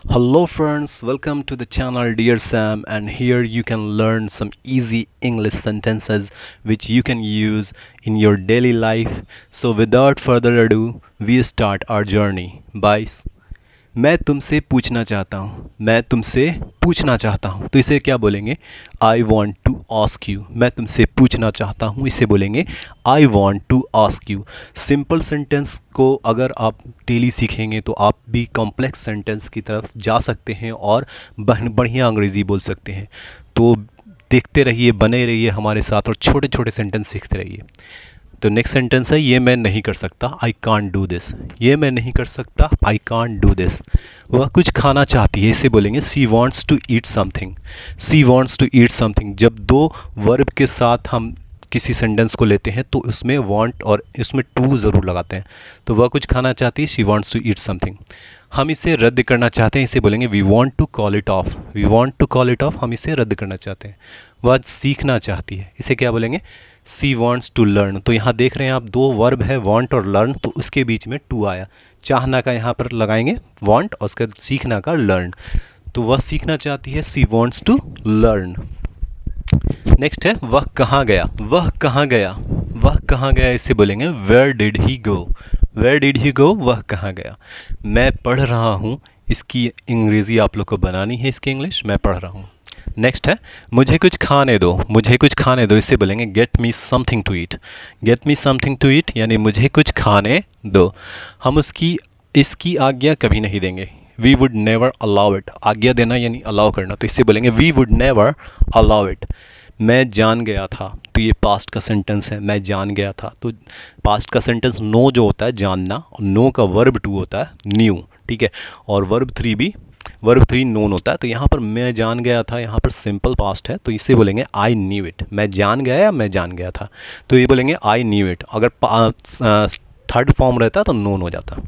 Hello friends, welcome to the channel Dear Sam, and here you can learn some easy English sentences which you can use in your daily life. So without further ado, we start our journey by मैं तुमसे पूछना चाहता हूँ, मैं तुमसे पूछना चाहता हूँ, तो इसे क्या बोलेंगे? I want to ask you. मैं तुमसे पूछना चाहता हूँ, इसे बोलेंगे I want to ask you. Simple sentence को अगर आप डेली सीखेंगे तो आप भी कॉम्प्लेक्स सेंटेंस की तरफ जा सकते हैं और बढ़िया अंग्रेज़ी बोल सकते हैं। तो देखते रहिए, बने रहिए हमारे साथ और छोटे छोटे सेंटेंस सीखते रहिए। तो नेक्स्ट सेंटेंस है, ये मैं नहीं कर सकता, आई कांट डू दिस। ये मैं नहीं कर सकता, आई कांट डू दिस। वह कुछ खाना चाहती है, इसे बोलेंगे she wants to eat something. She wants to eat something. जब दो वर्ब के साथ हम किसी सेंटेंस को लेते हैं तो उसमें वांट और इसमें टू ज़रूर लगाते हैं। तो वह कुछ खाना चाहती है, she wants to eat something. हम इसे रद्द करना चाहते हैं, इसे बोलेंगे we want to call it off. We want to call it off, हम इसे रद्द करना चाहते हैं। वह सीखना चाहती है, इसे क्या बोलेंगे? She wants to learn. तो यहाँ देख रहे हैं आप, दो वर्ब है वॉन्ट और लर्न, तो उसके बीच में टू आया। चाहना का यहाँ पर लगाएंगे वॉन्ट और उसके सीखना का लर्न। तो वह सीखना चाहती है, सी वॉन्ट्स टू लर्न। नेक्स्ट है, वह कहाँ गया। वह कहाँ गया, वह कहाँ गया, इसे बोलेंगे where did he go. Where did he go, वह कहाँ गया। मैं पढ़ रहा हूँ, इसकी अंग्रेज़ी आप लोग को बनानी है, इसकी इंग्लिश मैं पढ़ रहा हूँ। नेक्स्ट है, मुझे कुछ खाने दो। मुझे कुछ खाने दो, इसे बोलेंगे get me something to eat. Get me something to eat यानी मुझे कुछ खाने दो। हम इसकी आज्ञा कभी नहीं देंगे। We would never allow it. आज्ञा देना यानी अलाउ करना, तो इसे बोलेंगे we would never allow it. मैं जान गया था, तो ये पास्ट का सेंटेंस है, मैं जान गया था। तो पास्ट का सेंटेंस नो जो होता है जानना, और नो का वर्ब टू होता है न्यू, ठीक है। और वर्ब थ्री नोन होता है। तो यहाँ पर मैं जान गया था, यहाँ पर सिंपल पास्ट है, तो इसे बोलेंगे आई न्यू इट। मैं जान गया या मैं जान गया था, तो ये बोलेंगे आई न्यू इट। अगर थर्ड फॉर्म रहता तो नोन हो जाता।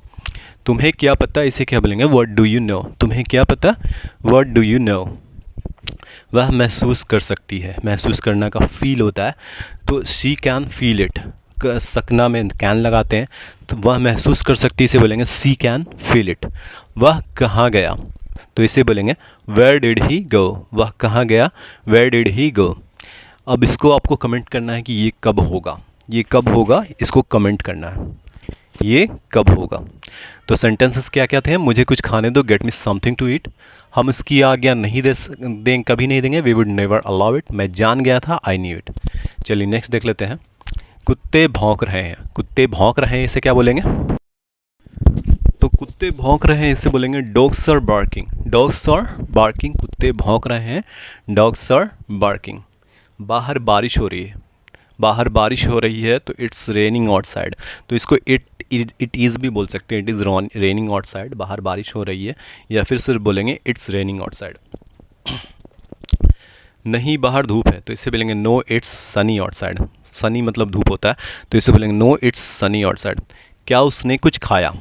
तुम्हें क्या पता, इसे क्या बोलेंगे? What do you know. तुम्हें क्या पता, व्हाट डू यू नो। वह महसूस कर सकती है, महसूस करना का फील होता है, तो शी कैन फील इट। सकना में कैन लगाते हैं, तो वह महसूस कर सकती है, इसे बोलेंगे सी कैन फील इट। वह कहाँ गया, तो इसे बोलेंगे वेयर डिड ही गो। वह कहाँ गया, वेयर डिड ही गो। अब इसको आपको कमेंट करना है कि ये कब होगा, ये कब होगा, इसको कमेंट करना है, ये कब होगा। तो सेंटेंसेस क्या क्या थे? मुझे कुछ खाने दो, get me something to eat. हम इसकी आज्ञा नहीं दें, कभी नहीं देंगे, we would never allow it. मैं जान गया था, आई न्यू इट। चलिए नेक्स्ट देख लेते हैं। कुत्ते भौंक रहे हैं। कुत्ते भौंक रहे हैं, इसे क्या बोलेंगे? तो कुत्ते भौंक रहे हैं, इसे बोलेंगे dogs are barking. Dogs are barking, कुत्ते भौंक रहे हैं, डॉग्स आर बार्किंग। बाहर बारिश हो रही है, बाहर बारिश हो रही है, तो इट्स रेनिंग आउटसाइड। तो इसको इट इज़ भी बोल सकते हैं, इट इज़ रेनिंग आउटसाइड। बाहर बारिश हो रही है, या फिर सिर्फ बोलेंगे इट्स रेनिंग आउटसाइड। नहीं बाहर धूप है, तो इसे बोलेंगे no it's sunny outside. Sunny मतलब धूप होता है, तो इसे बोलेंगे नो इट्स सनी आउटसाइड। क्या उसने कुछ खाया,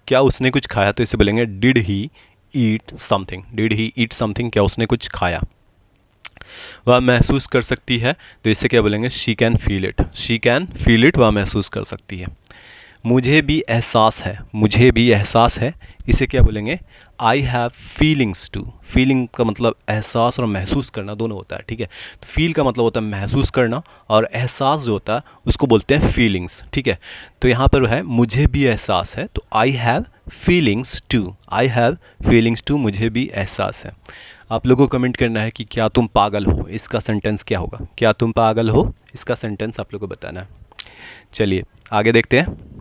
क्या उसने कुछ खाया, तो इसे बोलेंगे did he eat something. Did he eat something, क्या उसने कुछ खाया। वह महसूस कर सकती है, तो इसे क्या बोलेंगे? She can feel it. She can feel it, वह महसूस कर सकती है। मुझे भी एहसास है, मुझे भी एहसास है, इसे क्या बोलेंगे? I have feelings too. Feeling का मतलब एहसास और महसूस करना दोनों होता है, ठीक है। तो फील का मतलब होता है महसूस करना, और एहसास जो होता है उसको बोलते हैं फीलिंग्स, ठीक है। तो यहाँ पर है मुझे भी एहसास है, तो I have feelings too. I have feelings too, मुझे भी एहसास है। आप लोगों को कमेंट करना है कि क्या तुम पागल हो, इसका सेंटेंस क्या होगा? क्या तुम पागल हो, इसका सेंटेंस आप लोगों को बताना है। चलिए आगे देखते हैं।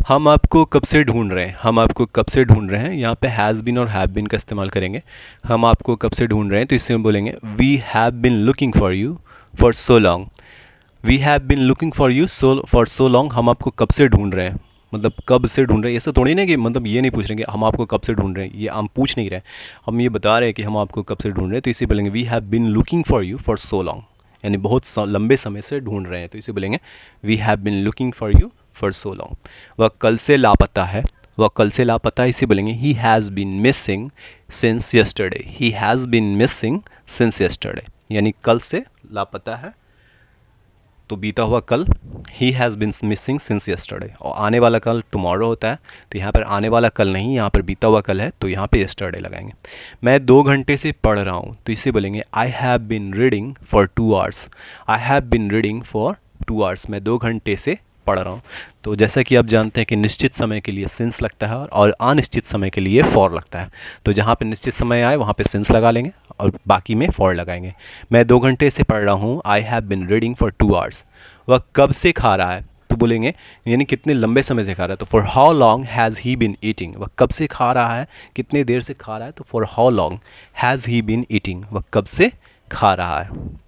हम आपको कब से ढूंढ रहे हैं। हम आपको कब से ढूंढ रहे हैं, यहाँ पे हैज़ बीन और हैव बीन का इस्तेमाल करेंगे। हम आपको कब से ढूंढ रहे हैं, तो इससे हम बोलेंगे we have been looking for you for so long. We have been looking for you for so long. हम आपको कब से ढूंढ रहे हैं, मतलब कब से ढूंढ रहे हैं। ऐसा थोड़ी ना कि मतलब ये नहीं पूछ रहे हैं कि हम आपको कब से ढूंढ रहे हैं, ये हम पूछ नहीं रहे हैं, हम ये बता रहे हैं कि हम आपको कब से ढूंढ रहे हैं। तो इसे बोलेंगे we have been looking for you for so long, यानी बहुत लंबे समय से ढूंढ रहे हैं, तो इसे बोलेंगे we have been looking for you for so long. वह कल से लापता है, वह कल से लापता है, इसे बोलेंगे he has been missing since yesterday. He has been missing since yesterday, यानी कल से लापता है, तो बीता हुआ कल he has been missing since yesterday, और आने वाला कल टुमारो होता है, तो यहाँ पर आने वाला कल नहीं, यहाँ पर बीता हुआ कल है, तो यहाँ पे यस्टरडे लगाएंगे। मैं 2 घंटे से पढ़ रहा हूँ, तो इसे बोलेंगे I have been reading for 2 hours. I have been reading for 2 hours, मैं 2 घंटे से पढ़ रहा हूँ। तो जैसा कि आप जानते हैं कि निश्चित समय के लिए सिंस लगता है और अनिश्चित समय के लिए फॉर लगता है, तो जहाँ पे निश्चित समय आए वहाँ पे सिंस लगा लेंगे और बाकी में फॉर लगाएंगे। मैं 2 घंटे से पढ़ रहा हूँ, I have been reading for 2 hours. वह कब से खा रहा है, तो बोलेंगे यानी कितने लंबे समय से खा रहा है, तो for how long has he been eating. वह कब से खा रहा है, कितने देर से खा रहा है, तो for how long has he been eating, वह कब से खा रहा है।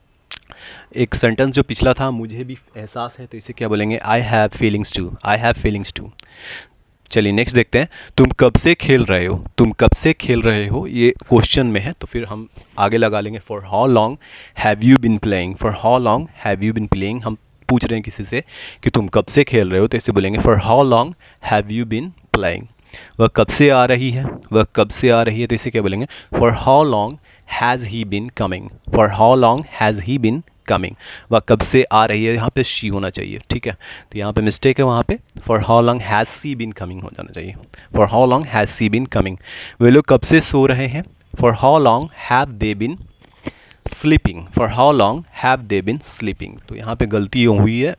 एक सेंटेंस जो पिछला था, मुझे भी एहसास है, तो इसे क्या बोलेंगे, I have feelings too. I have feelings too. चलिए नेक्स्ट देखते हैं, तुम कब से खेल रहे हो। तुम कब से खेल रहे हो, ये क्वेश्चन में है, तो फिर हम आगे लगा लेंगे for how long have you been playing. For how long have you been playing, हम पूछ रहे हैं किसी से कि तुम कब से खेल रहे हो, तो इसे बोलेंगे for how long have you been playing. वह कब से आ रही है, वह कब से आ रही है, तो इसे क्या बोलेंगे, for how long has he been coming. For how long has he been coming, वह कब से आ रही है, यहाँ पे शी होना चाहिए, ठीक है, तो यहाँ पे मिस्टेक है, वहाँ पे for how long has she been coming हो जाना चाहिए। For how long has she been coming. वे लोग कब से सो रहे हैं, for how long have they been sleeping. For how long have they been sleeping, तो यहाँ पे गलती हुई है,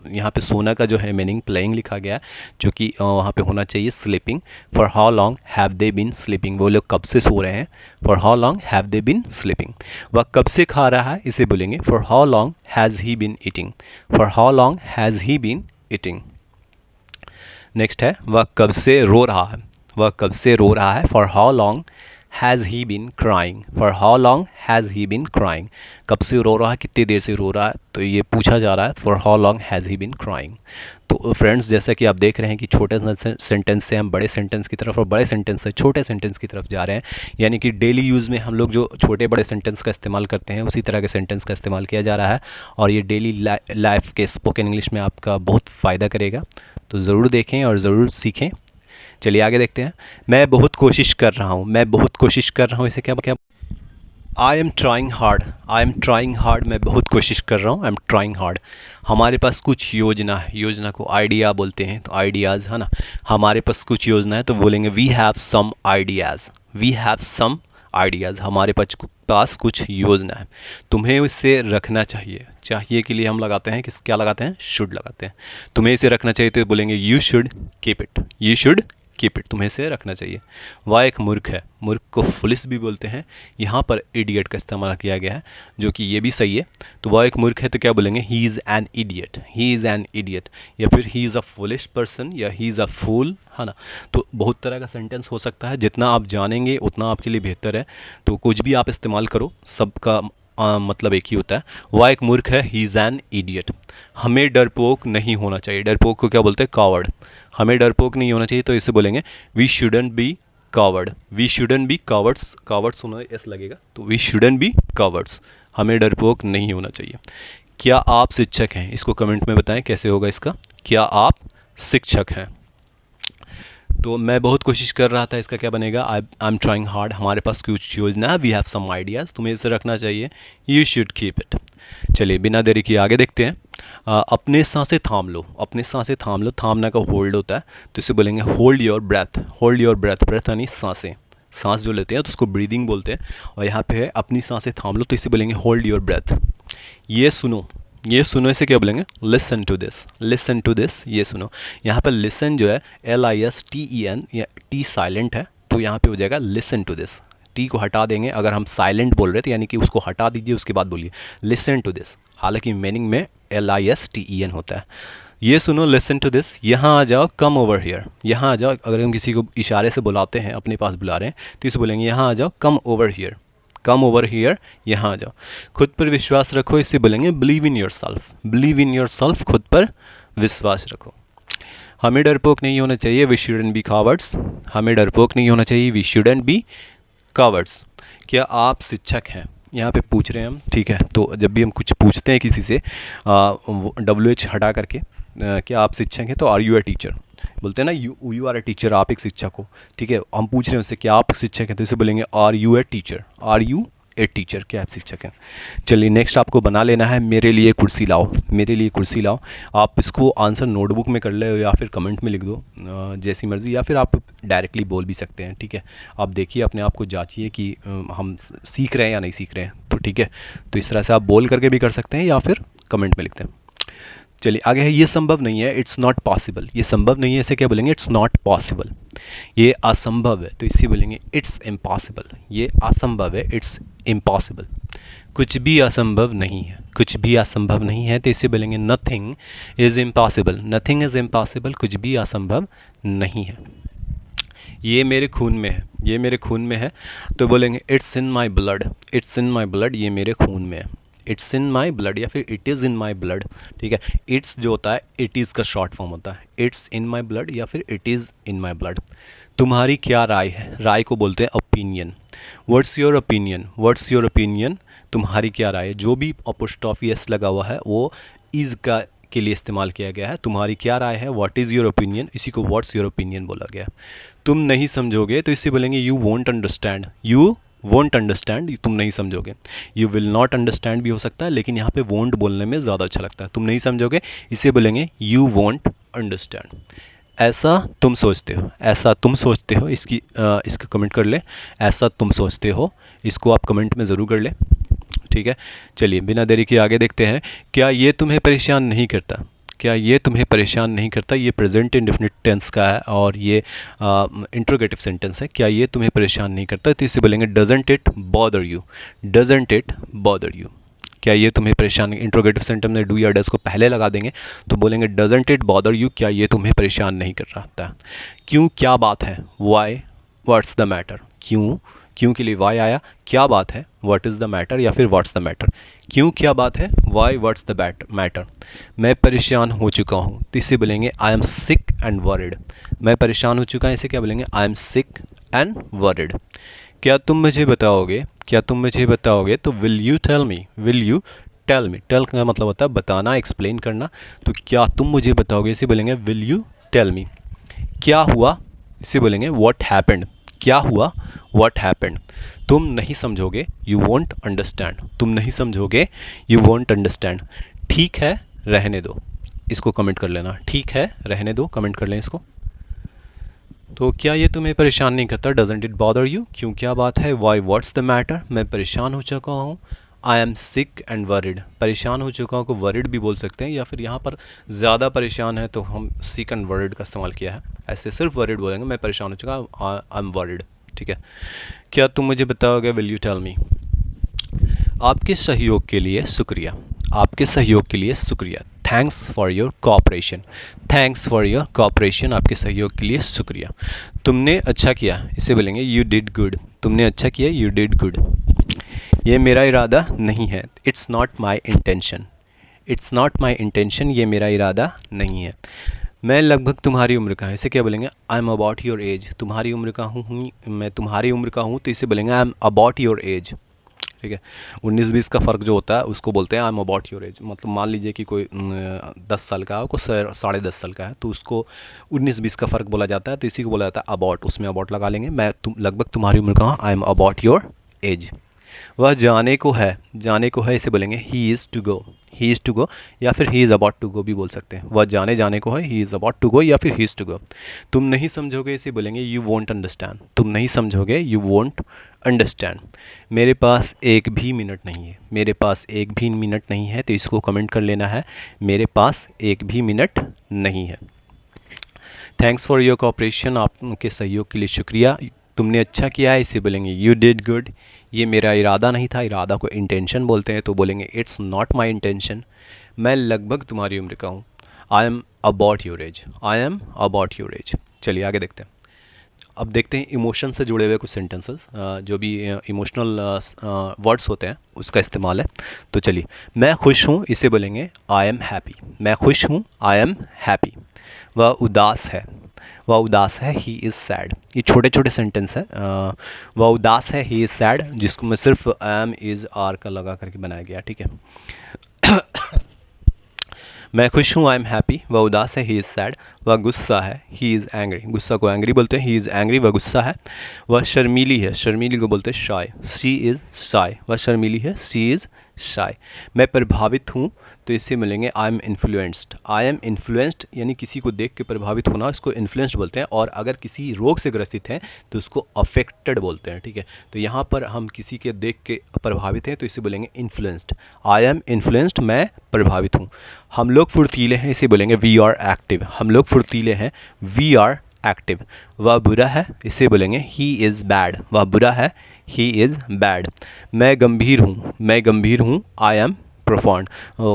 यहाँ पे सोना का जो है मीनिंग प्लेइंग लिखा गया है, जो कि वहाँ पे होना चाहिए sleeping. For how long have they been sleeping, वो लोग कब से सो रहे हैं, for how long have they been sleeping. वह कब से खा रहा है, इसे बोलेंगे for how long has he been eating. For how long has he been eating. Next है, वह कब से रो रहा है। वह कब से रो रहा है, for how long has he been crying. For how long has he been crying, कब से रो रहा है, कितनी देर से रो रहा है, तो ये पूछा जा रहा है for how long has he been crying. तो फ्रेंड्स, जैसा कि आप देख रहे हैं कि छोटे सेंटेंस से हम बड़े सेंटेंस की तरफ और बड़े सेंटेंस से छोटे सेंटेंस की तरफ जा रहे हैं, यानी कि डेली यूज़ में हम लोग जो छोटे बड़े सेंटेंस का इस्तेमाल करते हैं उसी तरह के सेंटेंस का इस्तेमाल किया जा रहा है, और ये डेली लाइफ के स्पोकन इंग्लिश में आपका बहुत फ़ायदा करेगा, तो ज़रूर देखें और ज़रूर सीखें। चलिए आगे देखते हैं, मैं बहुत कोशिश कर रहा हूँ। मैं बहुत कोशिश कर रहा हूँ, इसे क्या क्या, I am trying hard. I am trying hard, मैं बहुत कोशिश कर रहा हूँ, आई एम ट्राइंग हार्ड। हमारे पास कुछ योजना है, योजना को आइडिया बोलते हैं, तो आइडियाज़ है ना, हमारे पास कुछ योजना है, तो बोलेंगे we have some ideas. We have some ideas, हमारे पास कुछ योजना है, तुम्हें इसे रखना चाहिए। चाहिए के लिए हम लगाते हैं, किस क्या लगाते हैं, शुड लगाते हैं। तुम्हें इसे रखना चाहिए, तो बोलेंगे you should keep it. You should keep it, तुम्हें इसे रखना चाहिए। वह एक मूर्ख है। मूर्ख को फुलिस भी बोलते हैं, यहाँ पर इडियट का इस्तेमाल किया गया है, जो कि ये भी सही है। तो वह एक मूर्ख है, तो क्या बोलेंगे, he is an idiot. He is an idiot, या फिर he is a foolish person, या ही इज़ अ फूल, है ना। तो बहुत तरह का सेंटेंस हो सकता है, जितना आप जानेंगे उतना आपके लिए बेहतर है, तो कुछ भी आप इस्तेमाल करो, सबका मतलब एक ही होता है। वह एक मूर्ख है, ही इज़ एन इडियट। हमें डरपोक नहीं होना चाहिए। डरपोक को क्या बोलते हैं, कावर्ड। हमें डरपोक नहीं होना चाहिए, तो इसे बोलेंगे we shouldn't be coward. We shouldn't be cowards. Cowards होना एस लगेगा, तो वी शुडंट बी कावर्ड्स, हमें डरपोक नहीं होना चाहिए। क्या आप शिक्षक हैं, इसको कमेंट में बताएं कैसे होगा इसका, क्या आप शिक्षक हैं। तो मैं बहुत कोशिश कर रहा था, इसका क्या बनेगा, आई एम ट्राइंग हार्ड। हमारे पास कुछ योजना है, वी हैव सम आइडियाज़, तुम्हें इसे रखना चाहिए, यू शुड कीप इट। चलिए बिना देरी किए आगे देखते हैं। अपने सांसें थाम लो। अपने सांसें थाम लो, थामना का होल्ड होता है, तो इसे बोलेंगे hold your breath. Hold your breath, breath यानी सांसें, सांस जो लेते हैं तो उसको ब्रीदिंग बोलते हैं, और यहाँ पे है अपनी सांसें थाम लो, तो इसे बोलेंगे होल्ड योर ब्रेथ। ये सुनो, ये सुनो, इसे क्या बोलेंगे, listen to this. Listen to this, ये सुनो। यहाँ पर लिसन जो है LISTEN, या टी साइलेंट है, तो यहाँ पे हो जाएगा लिसन टू दिस। टी को हटा देंगे, अगर हम साइलेंट बोल रहे थे यानी कि उसको हटा दीजिए, उसके बाद बोलिए लिसन टू दिस, हालांकि मीनिंग में LISTEN होता है। ये सुनो, लिसन टू दिस, यहाँ आ जाओ, कम ओवर हियर। यहाँ आ जाओ, अगर हम किसी को इशारे से बुलाते हैं, अपने पास बुला रहे हैं, तो इसे बोलेंगे यहाँ आ जाओ, come over here. Come over here, यहाँ आ जाओ। खुद पर विश्वास रखो, इसे बोलेंगे believe in your self. Believe in your self, खुद पर विश्वास रखो। हमें डरपोक नहीं होना चाहिए, वी शुडंट बी कावर्ड्स। हमें डरपोक नहीं होना चाहिए, वी शुडंट बी कावर्ड्स। क्या आप शिक्षक हैं, यहाँ पे पूछ रहे हैं हम, ठीक है। तो जब भी हम कुछ पूछते हैं किसी से, WH हटा करके, क्या आप शिक्षक हैं, तो आर यू ए टीचर बोलते हैं ना, यू आर ए टीचर, आप एक शिक्षक हो, ठीक है। हम पूछ रहे हैं उससे क्या आप शिक्षक हैं, तो इसे बोलेंगे are you a teacher. Are you a teacher, कि आप शिक्षक हैं। चलिए नेक्स्ट आपको बना लेना है मेरे लिए कुर्सी लाओ, मेरे लिए कुर्सी लाओ। आप इसको आंसर नोटबुक में कर ले या फिर कमेंट में लिख दो, जैसी मर्ज़ी, या फिर आप डायरेक्टली बोल भी सकते हैं, ठीक है। आप देखिए अपने आप को जांचिए कि हम सीख रहे हैं या नहीं सीख रहे हैं, तो ठीक है। तो इस तरह से आप बोल करके भी कर सकते हैं या फिर कमेंट में लिखते हैं। चलिए आगे है, ये संभव नहीं है, इट्स नॉट पॉसिबल। ये संभव नहीं है, इसे क्या बोलेंगे, इट्स नॉट पॉसिबल। ये असंभव है, तो इसे बोलेंगे इट्स इम्पॉसिबल। ये असंभव है, इट्स इम्पॉसिबल। कुछ भी असंभव नहीं है, कुछ भी असंभव नहीं है, तो इसे बोलेंगे nothing is impossible. Nothing is impossible, कुछ भी असंभव नहीं है। ये मेरे खून में है, ये मेरे खून में है, तो बोलेंगे it's in my blood. It's in my blood, ये मेरे खून में है। इट्स इन माई ब्लड या फिर it is in my blood, ठीक है। इट्स जो होता है इट इज़ का शॉर्ट फॉर्म होता है, इट्स इन माई ब्लड या फिर it is in my blood. तुम्हारी क्या राय है, राय को बोलते हैं opinion. What's your opinion, what's your opinion, तुम्हारी क्या राय है। जो भी अपोस्ट्रोफी एस लगा हुआ है वो इज़ का के लिए इस्तेमाल किया गया है। तुम्हारी क्या राय है, व्हाट इज़ योर ओपिनियन, इसी को व्हाट्स योर ओपिनियन बोला गया है। तुम नहीं समझोगे, तो इससे बोलेंगे you won't understand. You won't understand, तुम नहीं समझोगे। यू विल नॉट अंडरस्टैंड भी हो सकता है, लेकिन यहाँ पे वोंट बोलने में ज़्यादा अच्छा लगता है। तुम नहीं समझोगे, इसे बोलेंगे यू वोंट अंडरस्टैंड। ऐसा तुम सोचते हो, ऐसा तुम सोचते हो, इसका कमेंट कर ले। ऐसा तुम सोचते हो, इसको आप कमेंट में ज़रूर कर ले, ठीक है। चलिए बिना देरी के आगे देखते हैं। क्या ये तुम्हें परेशान नहीं करता, क्या ये तुम्हें परेशान नहीं करता। ये प्रेजेंट इंडेफिनिट टेंस का है और ये इंट्रोगेटिव सेंटेंस है। क्या ये तुम्हें परेशान नहीं करता, तो इसे बोलेंगे doesn't it bother you. Doesn't it bother you, क्या ये तुम्हें परेशान, इंट्रोगेटिव सेंटेंस में डू या डज को पहले लगा देंगे तो बोलेंगे डजंट इट बॉदर यू, क्या ये तुम्हें परेशान नहीं कर रहा था। क्यों, क्या बात है, वाई, व्हाट्स द मैटर। क्यों, क्यों के लिए वाई आया, क्या बात है, व्हाट इज़ द मैटर या फिर व्हाट्स द मैटर। क्यों, क्या बात है, वाई, व्हाट्स द मैटर। मैं परेशान हो चुका हूँ, तो इसे बोलेंगे I am sick and worried. मैं परेशान हो चुका हूँ, इसे क्या बोलेंगे, I am sick and worried. क्या तुम मुझे बताओगे, क्या तुम मुझे बताओगे, तो will you tell me. Will you tell me, tell का मतलब होता है बताना, एक्सप्लेन करना। तो क्या तुम मुझे बताओगे, इसे बोलेंगे विल यू टेल मी। क्या हुआ, इसे बोलेंगे व्हाट हैपेंड। क्या हुआ, व्हाट हैपेंड। तुम नहीं समझोगे, यू वोंट अंडरस्टैंड। तुम नहीं समझोगे, यू वोंट अंडरस्टैंड। ठीक है, रहने दो, इसको कमेंट कर लेना। ठीक है, रहने दो, कमेंट कर लें इसको। तो क्या ये तुम्हें परेशान नहीं करता, डजंट इट बॉदर यू। क्यों, क्या बात है, वाई, व्हाट्स द मैटर। मैं परेशान हो चुका हूँ, I am sick and worried. परेशान हो चुका हूँ को वरिड भी बोल सकते हैं, या फिर यहाँ पर ज़्यादा परेशान है तो हम सिक एंड वरिड का इस्तेमाल किया है। ऐसे सिर्फ वरिड बोलेंगे, मैं परेशान हो चुका हूँ, आई एम वरिड, ठीक है। क्या तुम मुझे बताओगे, विल यू टेल मी। आपके सहयोग के लिए शुक्रिया, आपके सहयोग के लिए शुक्रिया। Thanks for your cooperation. Thanks for your cooperation, आपके सहयोग के लिए शुक्रिया। तुमने अच्छा किया, इसे बोलेंगे यू डिड गुड। तुमने अच्छा किया, यू डिड गुड। ये मेरा इरादा नहीं है, it's not my intention. It's not my intention, ये मेरा इरादा नहीं है। मैं लगभग तुम्हारी उम्र का हूँ, इसे क्या बोलेंगे, I am about your as. तुम्हारी उम्र का हूँ, मैं तुम्हारी उम्र का हूँ, तो इसे बोलेंगे I am about your as, ठीक है। 19-20 का फ़र्क जो होता है उसको बोलते हैं I am about your as. मतलब मान लीजिए कि कोई 10 साल का है, कोई 10.5 साल का है, तो उसको 19-20 का फ़र्क बोला जाता है, तो इसी को बोला जाता है अबाउट। उसमें अबाउट लगा लेंगे, मैं लगभग तुम्हारी उम्र का हूँ, I am about your age. वह जाने को है, जाने को है, इसे बोलेंगे he is to go. He is to go या फिर he is about to go भी बोल सकते हैं। वह जाने को है, he is about to go या फिर ही इज़ टू गो। तुम नहीं समझोगे, इसे बोलेंगे यू वोंट अंडरस्टैंड। तुम नहीं समझोगे, यू वोंट अंडरस्टैंड। मेरे पास एक भी मिनट नहीं है, मेरे पास एक भी मिनट नहीं है, तो इसको कमेंट कर लेना है, मेरे पास एक भी मिनट नहीं है। थैंक्स फॉर योर कोऑपरेशन, आपके सहयोग के लिए शुक्रिया। तुमने अच्छा किया है, इसे बोलेंगे यू डिड गुड। ये मेरा इरादा नहीं था, इरादा को इंटेंशन बोलते हैं, तो बोलेंगे इट्स नॉट माई इंटेंशन। मैं लगभग तुम्हारी उम्र का हूँ, I am about your as. I am about your as. चलिए आगे देखते हैं। अब देखते हैं इमोशन से जुड़े हुए कुछ सेंटेंसेस, जो भी इमोशनल वर्ड्स होते हैं उसका इस्तेमाल है। तो चलिए, मैं खुश हूँ, इसे बोलेंगे आई एम हैप्पी। मैं खुश हूँ, आई एम हैप्पी। वह उदास है, वह उदास है, ही इज़ सैड। ये छोटे छोटे सेंटेंस है। वह उदास है, ही इज़ सैड, जिसको मैं सिर्फ एम इज़ आर का लगा करके बनाया गया, ठीक है। मैं खुश हूँ, आई एम हैप्पी। वह उदास है, ही इज़ सैड। वह गुस्सा है, ही इज़ एंग्री। गुस्सा को एंग्री बोलते हैं, ही इज़ एंग्री, वह गुस्सा है। वह शर्मीली है, शर्मीली को बोलते हैं शाय, शी इज़ शाय। वह शर्मीली है, शी इज़ शाय। मैं प्रभावित हूँ, तो इससे मिलेंगे I am influenced. I am influenced यानी किसी को देख के प्रभावित होना, इसको इन्फ्लुएंस्ड बोलते हैं। और अगर किसी रोग से ग्रसित हैं तो उसको अफेक्टेड बोलते हैं, ठीक है। तो यहाँ पर हम किसी के देख के प्रभावित हैं तो इसे बोलेंगे इन्फ्लुएंस्ड। आई एम इन्फ्लुएंस्ड, मैं प्रभावित हूँ। हम लोग फुर्तीले हैं, इसे बोलेंगे वी आर एक्टिव। हम लोग फुर्तीले हैं, वी आर एक्टिव। वह बुरा है, इसे बोलेंगे ही इज़ बैड। वह बुरा है, ही इज़ बैड। मैं गंभीर हूँ, मैं गंभीर हूँ, आई एम प्रोफाउंड।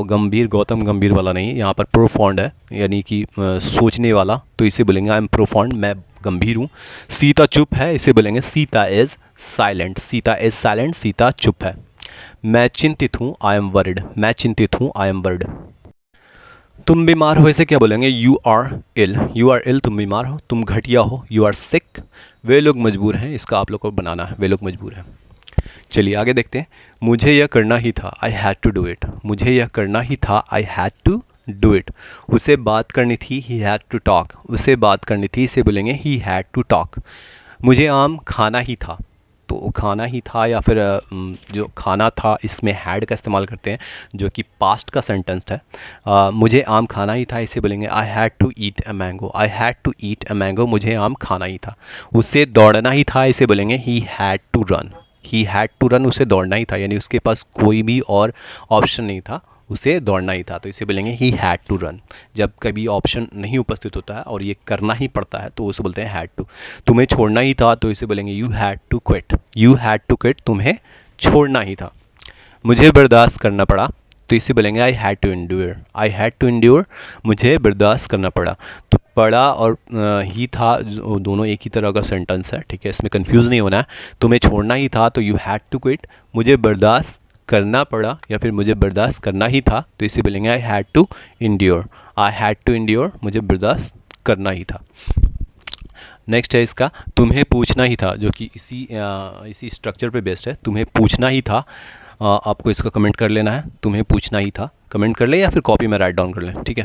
गंभीर गौतम गंभीर वाला नहीं, यहाँ पर प्रोफाउंड है यानी कि सोचने वाला, तो इसे बोलेंगे आई एम प्रोफाउंड, मैं गंभीर हूँ। सीता चुप है, इसे बोलेंगे Sita is silent. Sita is silent, Sita चुप है। मैं चिंतित हूँ, आई एम वर्ड। मैं चिंतित हूँ, आई एम वर्ड। तुम बीमार हो, इसे क्या बोलेंगे? You are ill. You are ill, तुम बीमार हो। तुम घटिया हो, यू आर सिक। वे लोग मजबूर हैं, इसका आप लोग को बनाना है, वे लोग मजबूर हैं। चलिए आगे देखते हैं। मुझे यह करना ही था, I had to do it. मुझे यह करना ही था, I had to do it. उसे बात करनी थी, ही हैड टू टॉक। उसे बात करनी थी, इसे बोलेंगे ही हैड टू टॉक। मुझे आम खाना ही था, तो खाना ही था या फिर जो खाना था इसमें हैड का इस्तेमाल करते हैं जो कि पास्ट का सेंटेंस है। मुझे आम खाना ही था, इसे बोलेंगे I had to eat a mango. I had to eat a mango, मुझे आम खाना ही था। उसे दौड़ना ही था, इसे बोलेंगे he had to run. He had to run, उसे दौड़ना ही था, यानी उसके पास कोई भी और ऑप्शन नहीं था, उसे दौड़ना ही था, तो इसे बोलेंगे ही हैड टू रन। जब कभी ऑप्शन नहीं उपस्थित होता है और ये करना ही पड़ता है तो उसे बोलते हैं हैड टू। तुम्हें छोड़ना ही था, तो इसे बोलेंगे you had to quit. You had to quit, तुम्हें छोड़ना ही था। मुझे बर्दाश्त करना पड़ा, तो इसे बोलेंगे I had to endure. I had to endure, मुझे बर्दाश्त करना पड़ा। तो पड़ा और ही था दोनों एक ही तरह का सेंटेंस है, ठीक है, इसमें कंफ्यूज नहीं होना है। तुम्हें छोड़ना ही था, तो यू हैड टू क्विट। मुझे बर्दाश्त करना पड़ा या फिर मुझे बर्दाश्त करना ही था, तो इसे बोलेंगे I had to endure. I had to endure, मुझे बर्दाश्त करना ही था। नेक्स्ट है इसका तुम्हें पूछना ही था, जो कि इसी स्ट्रक्चर पे बेस्ड है। तुम्हें पूछना ही था, आपको इसका कमेंट कर लेना है। तुम्हें पूछना ही था, कमेंट कर ले या फिर कॉपी में राइट डाउन कर लें, ठीक है।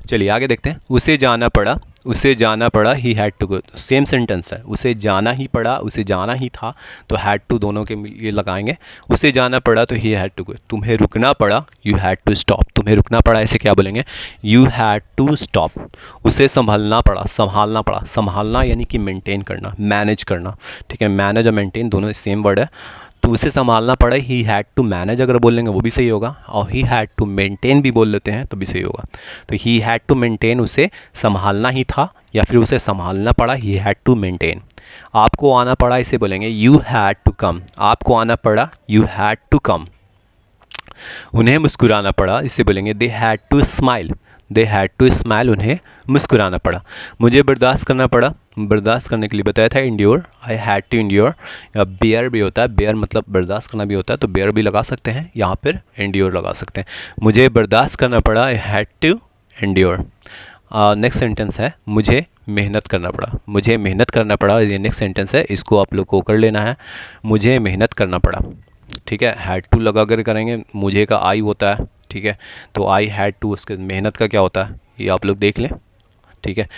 चलिए आगे देखते हैं। उसे जाना पड़ा, उसे जाना पड़ा, he had to go. Same sentence है, उसे जाना ही पड़ा, उसे जाना ही था, तो हैड टू दोनों के ये लगाएंगे। उसे जाना पड़ा तो ही हैड टू गो। तुम्हें रुकना पड़ा, यू हैड टू स्टॉप। तुम्हें रुकना पड़ा, इसे क्या बोलेंगे? You had to stop. उसे संभालना पड़ा, संभालना पड़ा, संभालना यानी कि मेंटेन करना, मैनेज करना, ठीक है। मैनेज और मेंटेन दोनों सेम वर्ड है, तो उसे संभालना पड़ा, ही हैड टू मैनेज अगर बोल लेंगे वो भी सही होगा, और ही हैड टू मेंटेन भी बोल लेते हैं तो भी सही होगा। तो ही हैड टू मेंटेन, उसे संभालना ही था या फिर उसे संभालना पड़ा, ही हैड टू मेंटेन। आपको आना पड़ा, इसे बोलेंगे यू हैड टू कम। आपको आना पड़ा, यू हैड टू कम। उन्हें मुस्कुराना पड़ा, इसे बोलेंगे they had to smile. They had to smile, उन्हें मुस्कुराना पड़ा। मुझे बर्दाश्त करना पड़ा, बर्दाश्त करने के लिए बताया था endure, I had to endure. या बेयर भी होता है, बेयर मतलब बर्दाश्त करना भी होता है, तो बेयर भी लगा सकते हैं, यहाँ पर इंड्योर लगा सकते हैं। मुझे बर्दाश्त करना पड़ा, I had to endure. Next sentence है मुझे मेहनत करना पड़ा। मुझे मेहनत करना पड़ा, ये नेक्स्ट सेंटेंस है, इसको आप लोग को कर लेना है। मुझे मेहनत करना पड़ा, ठीक है। हैड टू लगा कर करेंगे, मुझे का आई होता है, ठीक है, तो आई हैड टू, उसके मेहनत का क्या होता है ये आप लोग देख लें, ठीक है।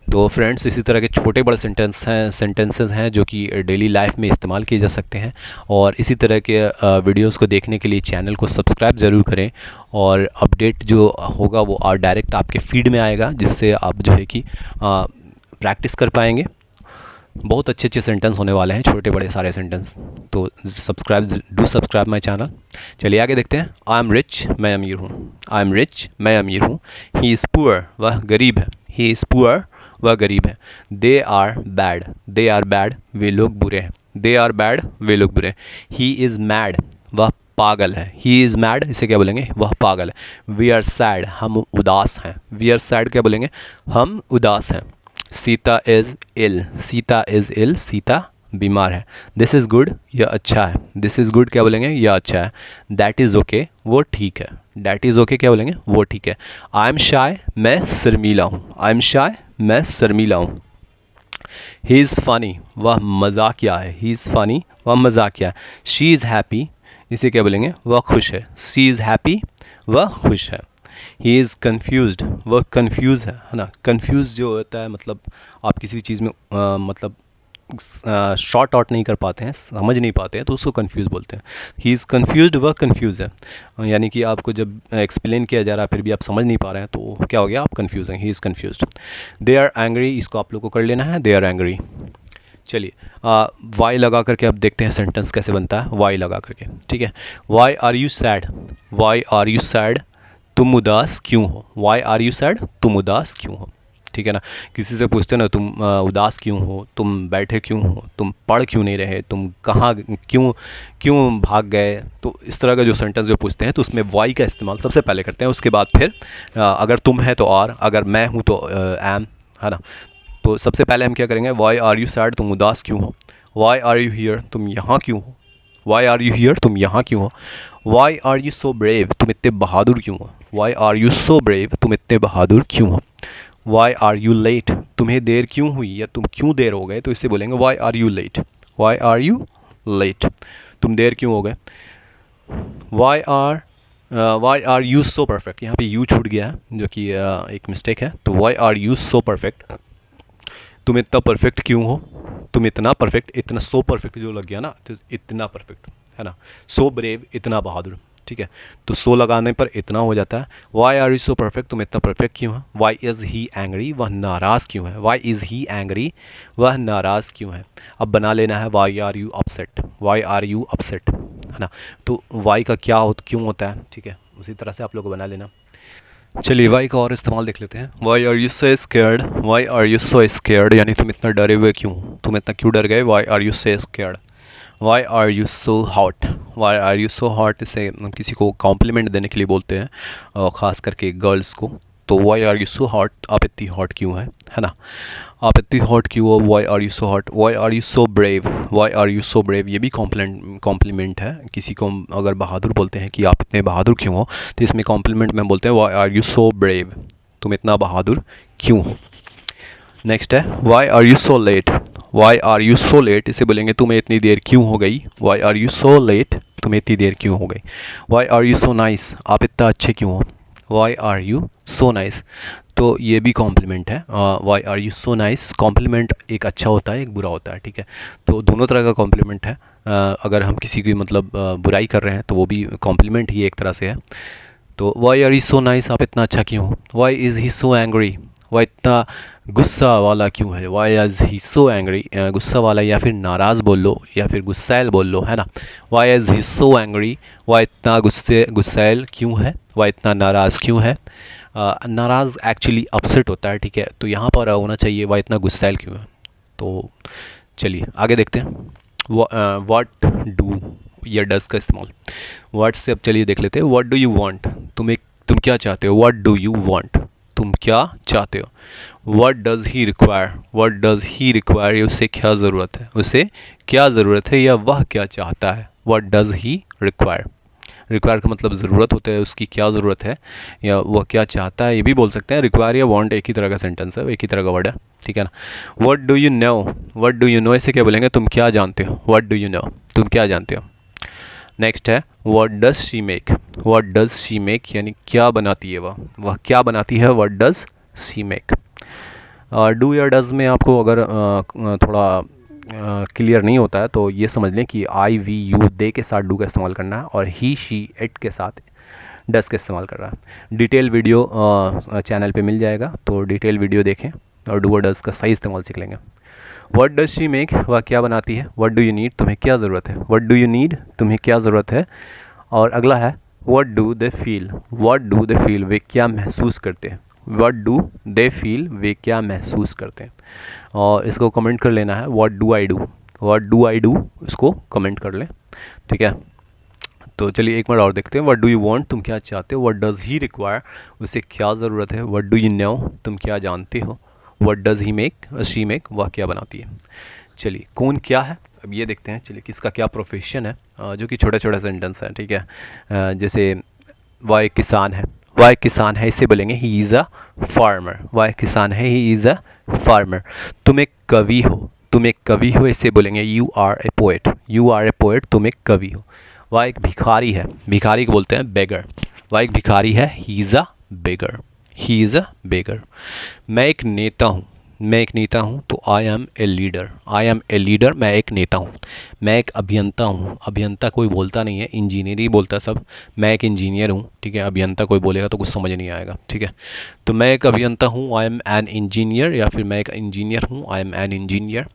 तो फ्रेंड्स इसी तरह के छोटे बड़े सेंटेंसेस हैं जो कि डेली लाइफ में इस्तेमाल किए जा सकते हैं। और इसी तरह के वीडियोस को देखने के लिए चैनल को सब्सक्राइब ज़रूर करें, और अपडेट जो होगा वो डायरेक्ट आपके फीड में आएगा, जिससे आप जो है कि प्रैक्टिस कर पाएंगे। बहुत अच्छे अच्छे सेंटेंस होने वाले हैं, छोटे बड़े सारे सेंटेंस, तो सब्सक्राइब माई चैनल। चलिए आगे देखते हैं। आई एम रिच, मैं अमीर हूँ। आई एम रिच, मैं अमीर हूँ। ही इज़ पुअर, वह गरीब है। ही इज़ पुअर, वह गरीब है। They are bad, they are bad, वे लोग बुरे हैं। दे आर बैड, वे लोग बुरे। ही इज़ मैड, वह पागल है। ही इज़ मैड, इसे क्या बोलेंगे? वह पागल है। वी आर सैड, हम उदास हैं। वी आर सैड क्या बोलेंगे? हम उदास हैं। Sita is ill, Sita is ill, Sita बीमार है। दिस इज़ गुड, यह अच्छा है। दिस इज़ गुड क्या बोलेंगे? यह अच्छा है। दैट इज़ ओके, वो ठीक है। दैट इज़ ओके क्या बोलेंगे? वो ठीक है। आई एम शाय, मैं शर्मीला हूँ। आई एम शाय, मैं शर्मीला हूँ। ही इज़ फ़नी, वह मजाकिया है। ही इज़ फ़नी, वह मजाकिया है। शी इज़ हैप्पी, इसे क्या बोलेंगे? वह खुश है। शी इज़ हैप्पी, वह खुश है। ही इज़ कन्फ्यूज्ड, वह कन्फ्यूज़ है ना। कन्फ्यूज़ जो होता है मतलब आप किसी चीज़ में मतलब शॉर्ट आउट नहीं कर पाते हैं, समझ नहीं पाते हैं, तो उसको कंफ्यूज बोलते हैं। ही इज़ कंफ्यूज्ड, वह कंफ्यूज है, यानी कि आपको जब एक्सप्लेन किया जा रहा है फिर भी आप समझ नहीं पा रहे हैं तो क्या हो गया, आप कंफ्यूज हैं। He is confused. They are angry, इसको आप लोग को कर लेना है, दे आर एंग्री। चलिए वाई लगा करके अब देखते हैं सेंटेंस कैसे बनता है वाई लगा करके, ठीक है। Why are you sad, why are you sad, तुम उदास क्यों हो। वाई आर यू सैड, तुम उदास क्यों हो, ठीक है ना। किसी से पूछते ना तुम उदास क्यों हो, तुम बैठे क्यों हो, तुम पढ़ क्यों नहीं रहे, तुम कहाँ क्यों क्यों भाग गए, तो इस तरह का जो सेंटेंस जो पूछते हैं तो उसमें वाई का इस्तेमाल सबसे पहले करते हैं। उसके बाद फिर अगर तुम है तो आर, अगर मैं हूँ तो एम, है ना। तो सबसे पहले हम क्या करेंगे, वाई आर यू सैड, तुम उदास क्यों हो। वाई आर यू हियर, तुम यहाँ क्यों हो। वाई आर यू हियर, तुम यहाँ क्यों हो। Why are you so brave, तुम इतने बहादुर क्यों हो। Why are you so brave, तुम इतने बहादुर क्यों हो। वाई आर यू लेट, तुम्हें देर क्यों हुई या तुम क्यों देर हो गए, तो इससे बोलेंगे why are you late. Why are you late, तुम देर क्यों हो गए। Why are you so perfect, यहाँ पे यू छूट गया है जो कि एक मिस्टेक है, तो why are you so perfect, तुम इतना परफेक्ट क्यों हो। तुम इतना परफेक्ट, इतना सो परफेक्ट जो लग गया ना, तो इतना परफेक्ट है ना। सो ब्रेव, इतना बहादुर, ठीक है। तो सो लगाने पर इतना हो जाता है। Why are you so perfect, तुम इतना परफेक्ट क्यों है। वाई इज़ ही एंग्री, वह नाराज़ क्यों है। वाई इज़ ही एंग्री, वह नाराज़ क्यों है। अब बना लेना है why are you upset, why are you upset, है ना। तो वाई का क्या हो क्यों होता है, ठीक है, उसी तरह से आप लोग को बना लेना। चलिए वाई का और इस्तेमाल देख लेते हैं। Why are you so scared, why are you so scared, यानी तुम इतना डरे हुए क्यों, तुम इतना क्यों डर गए। Why are you so scared. Why are you so hot, why are you so hot, इसे किसी को कॉम्प्लीमेंट देने के लिए बोलते हैं, और ख़ास करके गर्ल्स को। तो why are you so hot, आप इतनी हॉट क्यों हैं, है ना। आप इतनी हॉट क्यों हो, why are you so hot. Why are you so brave, why are you so brave, ये भी कॉम्प्लीमेंट है। किसी को अगर बहादुर बोलते हैं कि आप इतने बहादुर क्यों हो, तो इसमें कॉम्प्लीमेंट में बोलते हैं why are you so brave, तुम इतना बहादुर क्यों हो। नेक्स्ट है why are you so late, why are you so late, इसे बोलेंगे तुम्हें इतनी देर क्यों हो गई। Why are you so late, तुम्हें इतनी देर क्यों हो गई। Why are you so nice, आप इतना अच्छे क्यों हो। Why are you so nice, तो ये भी कॉम्प्लीमेंट है। Why are you so nice, complement एक अच्छा होता है एक बुरा होता है, ठीक है। तो दोनों तरह का कॉम्प्लीमेंट है। अगर हम किसी की मतलब बुराई कर रहे हैं तो वो भी कॉम्प्लीमेंट ही एक तरह से है। तो why are you so nice, आप इतना अच्छा क्यों हो। Why is he so angry, वह इतना गुस्सा वाला क्यों है। Why is he so angry, गुस्सा वाला या फिर नाराज़ बोल लो या फिर गुस्सैल बोल लो, है ना। Why is he so angry, वह इतना गुस्सैल क्यों है, वह इतना नाराज़ क्यों है। नाराज़ एक्चुअली अपसेट होता है, ठीक है, तो यहाँ पर होना चाहिए वह इतना गुस्सैल क्यों है। तो चलिए आगे देखते हैं। व्हाट डू या डज का इस्तेमाल। व्हाट से अब चलिए देख लेते हैं। व्हाट डू यू वांट, तुम क्या चाहते हो। व्हाट डू यू वांट, तुम क्या चाहते हो। What does he require, what does he require, उसे क्या ज़रूरत है, उसे क्या ज़रूरत है या वह क्या चाहता है। What does he require, require का मतलब ज़रूरत होता है, उसकी क्या ज़रूरत है या वह क्या चाहता है, ये भी बोल सकते हैं। रिक्वायर या वांट एक ही तरह का सेंटेंस है, एक ही तरह का वर्ड है, ठीक है ना। What do you know, what do you know, इसे क्या बोलेंगे, तुम क्या जानते हो। व्हाट डू यू नो, तुम क्या जानते हो। नेक्स्ट है what does she make, what does she make, यानी क्या बनाती है वह क्या बनाती है। What does she make. Do या डज में आपको अगर थोड़ा क्लियर नहीं होता है तो ये समझ लें कि आई वी यू दे के साथ डू का इस्तेमाल करना है और ही शी इट के साथ डज का इस्तेमाल कर रहा है। डिटेल वीडियो चैनल पे मिल जाएगा, तो डिटेल वीडियो देखें और डू और डज का सही इस्तेमाल सीख लेंगे। व्हाट डज शी मेक, वह क्या बनाती है। व्हाट डू यू नीड, तुम्हें क्या ज़रूरत है। व्हाट डू यू नीड, तुम्हें क्या ज़रूरत है। और अगला है what do they feel, what do they feel, वे क्या महसूस करते हैं। व्हाट डू दे फील, वे क्या महसूस करते हैं। और इसको कमेंट कर लेना है। What do I do, what do I do, इसको कमेंट कर लें, ठीक है। तो चलिए एक बार और देखते हैं। व्हाट डू यू वांट, तुम क्या चाहते हो। व्हाट डज़ ही रिक्वायर, उसे क्या ज़रूरत है। व्हाट डू यू नो, तुम क्या जानते हो। What does he make, she make, वह क्या बनाती है। चलिए कौन क्या है, अब ये देखते हैं। चलिए किसका क्या प्रोफेशन है, जो कि छोटा छोटा सेंटेंस है, ठीक है। जैसे वह एक किसान है, वह एक किसान है, इसे बोलेंगे ही इज़ अ फार्मर। वह एक किसान है, ही इज़ अ फार्मर। तुम एक कवि हो, तुम एक कवि हो, इसे बोलेंगे you are a poet. You are a poet, तुम एक कवि हो। वह एक भिखारी है, भिखारी को बोलते हैं बेगर। वह एक भिखारी है, he is a beggar. He is a beggar. मैं एक नेता हूँ. मैं एक नेता हूँ तो I am a leader. I am a leader. मैं एक नेता हूँ. मैं एक अभियंता हूँ. अभियंता कोई बोलता नहीं है, इंजीनियर ही बोलता है सब. मैं एक इंजीनियर हूँ, ठीक है. अभियंता कोई बोलेगा तो कुछ समझ नहीं आएगा, ठीक है. तो मैं एक अभियंता हूँ, आई एम एन इंजीनियर, या फिर मैं एक इंजीनियर हूँ, आई एम एन इंजीनियर.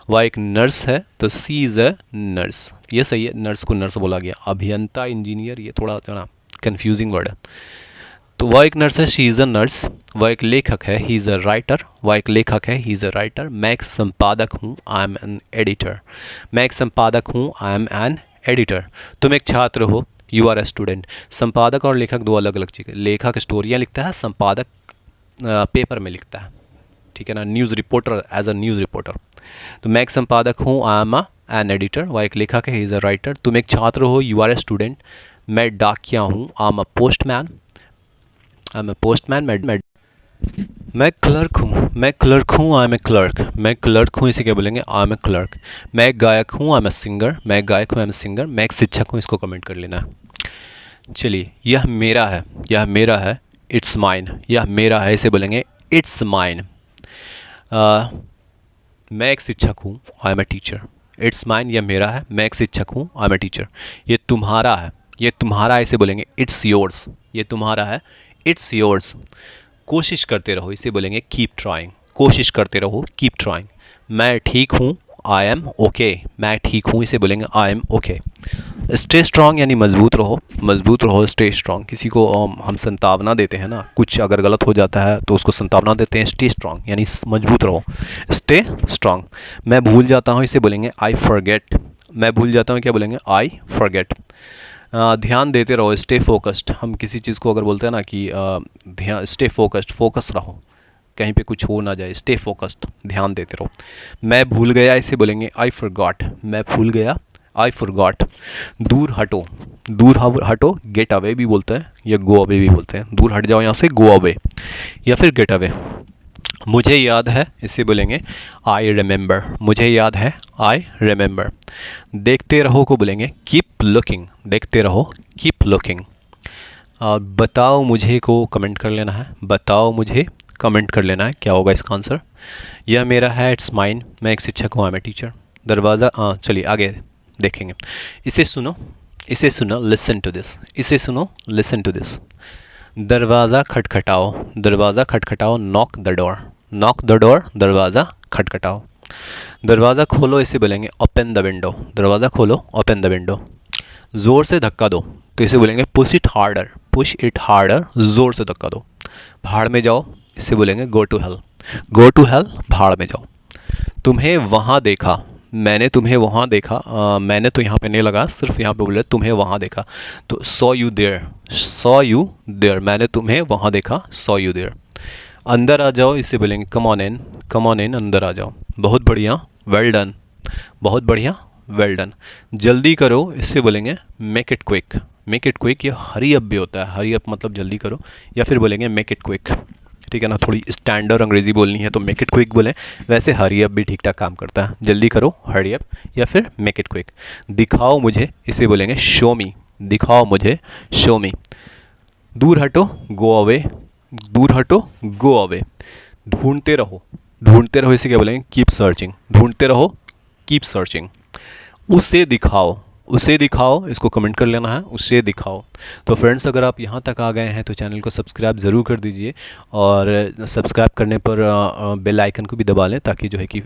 वह एक नर्स है तो सी इज़ अ नर्स. ये सही है, नर्स को नर्स बोला गया. अभियंता इंजीनियर ये थोड़ा जो ना कन्फ्यूजिंग वर्ड है. तो वह एक नर्स है, शी इज़ अ नर्स. वह एक लेखक है, ही इज़ अ राइटर. वह एक लेखक है, ही इज़ अ राइटर. मैं एक संपादक हूँ, आई एम एन एडिटर. मैं एक संपादक हूँ, आई एम एन एडिटर. तुम एक छात्र हो, यू आर ए स्टूडेंट. संपादक और लेखक दो अलग अलग चीज़ें. लेखक स्टोरियाँ लिखता है, संपादक पेपर में लिखता है, ठीक है ना. News reporter, as a news reporter. तो मैं एक संपादक हूँ, आई एम एन एडिटर. वह एक लेखक है, ही इज़ अ राइटर. तुम एक छात्र हो, यू आर ए स्टूडेंट. मैं डाकिया हूँ, I am a postman. I am a postman. मैं क्लर्क हूँ. मैं क्लर्क हूँ, आई एम ए क्लर्क. मैं क्लर्क हूँ, इसे क्या बोलेंगे, आई एम ए क्लर्क. मैं एक गायक हूँ, आई एम ए सिंगर. मैं एक गायक हूँ, आई एम ए सिंगर. मैं एक शिक्षक हूँ, इसको कमेंट कर लेना है. चलिए, यह मेरा है. यह मेरा है, इट्स माइन. यह मेरा है, इसे बोलेंगे इट्स माइन. मैं एक शिक्षक हूँ, I am a teacher. It's mine, यह मेरा है. मैं एक शिक्षक हूँ, आई एम ए टीचर. ये तुम्हारा है. ये तुम्हारा है, इसे बोलेंगे इट्स योर्स. ये तुम्हारा है, इट्स योर्स. कोशिश करते रहो, इसे बोलेंगे कीप ट्राइंग. कोशिश करते रहो, कीप ट्राइंग. मैं ठीक हूँ, आई एम ओके. मैं ठीक हूँ, इसे बोलेंगे I M okay. Stay strong यानी मजबूत रहो. मजबूत रहो, स्टे स्ट्रांग. किसी को हम संतावना देते हैं ना, कुछ अगर गलत हो जाता है तो उसको संतावना देते हैं. स्टे स्ट्रांग यानी मजबूत रहो, स्टे स्ट्रांग. मैं भूल जाता हूँ, इसे बोलेंगे आई फॉरगेट. मैं भूल जाता हूँ, क्या बोलेंगे, आई फॉरगेट. ध्यान देते रहो, स्टे फोकस्ड. हम किसी चीज़ को अगर बोलते हैं ना कि ध्यान, स्टे फोकस्ड, फोकस रहो, कहीं पे कुछ हो ना जाए. स्टे फोकस्ड, ध्यान देते रहो. मैं भूल गया, इसे बोलेंगे आई फॉरगॉट. मैं भूल गया, आई फॉरगॉट. दूर हटो. दूर हटो, गेट अवे भी बोलते हैं या गो अवे भी बोलते हैं. दूर हट जाओ यहाँ से, गो अवे या फिर गेट अवे. मुझे याद है, इसे बोलेंगे आई रिमेंबर. मुझे याद है, आई रिमेंबर. देखते रहो को बोलेंगे कीप लुकिंग. देखते रहो, कीप लुकिंग. बताओ मुझे को कमेंट कर लेना है. बताओ मुझे, कमेंट कर लेना है क्या होगा इसका आंसर. यह मेरा है, इट्स माइन. मैं एक शिक्षक हूँ, आई एम ए टीचर. दरवाज़ा, चलिए आगे देखेंगे. इसे सुनो, इसे सुनो, लिसन टू दिस. इसे सुनो, लिसन टू दिस. दरवाज़ा खटखटाओ. दरवाज़ा खटखटाओ, knock the door. Knock the door, दरवाज़ा खटखटाओ. दरवाज़ा खोलो, इसे बोलेंगे ओपन द विंडो. दरवाज़ा खोलो, ओपन द विंडो. ज़ोर से धक्का दो, तो इसे बोलेंगे push it harder. Push it harder, ज़ोर से धक्का दो. भाड़ में जाओ, इसे बोलेंगे go to hell. Go to hell, भाड़ में जाओ. तुम्हें वहाँ देखा. मैंने तुम्हें वहाँ देखा. मैंने तो यहाँ पे नहीं लगा, सिर्फ यहाँ पे बोले तुम्हें वहाँ देखा. तो saw you there. Saw you there. मैंने तुम्हें वहाँ देखा, सॉ यू देयर. अंदर आ जाओ, इसे बोलेंगे come on in. Come on in, अंदर आ जाओ. बहुत बढ़िया, वेल डन. बहुत बढ़िया, वेल डन. जल्दी करो, इससे बोलेंगे make it quick. Make it quick, ये हरी अप भी होता है. हरी अप मतलब जल्दी करो, या फिर बोलेंगे मेक इट क्विक, ठीक है ना. थोड़ी स्टैंडर्ड अंग्रेजी बोलनी है तो मेक इट क्विक बोलें. वैसे हरी अप भी ठीक ठाक काम करता है. जल्दी करो, हरी अप, या फिर मेक इट क्विक. दिखाओ मुझे, इसे बोलेंगे शो मी. दिखाओ मुझे, शो मी. दूर हटो, गो अवे. दूर हटो, गो अवे. ढूंढते रहो. ढूंढते रहो, इसे क्या बोलेंगे कीप सर्चिंग. ढूंढते रहो, कीप सर्चिंग. उसे दिखाओ. उसे दिखाओ, इसको कमेंट कर लेना है, उसे दिखाओ. तो फ्रेंड्स, अगर आप यहाँ तक आ गए हैं तो चैनल को सब्सक्राइब ज़रूर कर दीजिए, और सब्सक्राइब करने पर बेल आइकन को भी दबा लें, ताकि जो है कि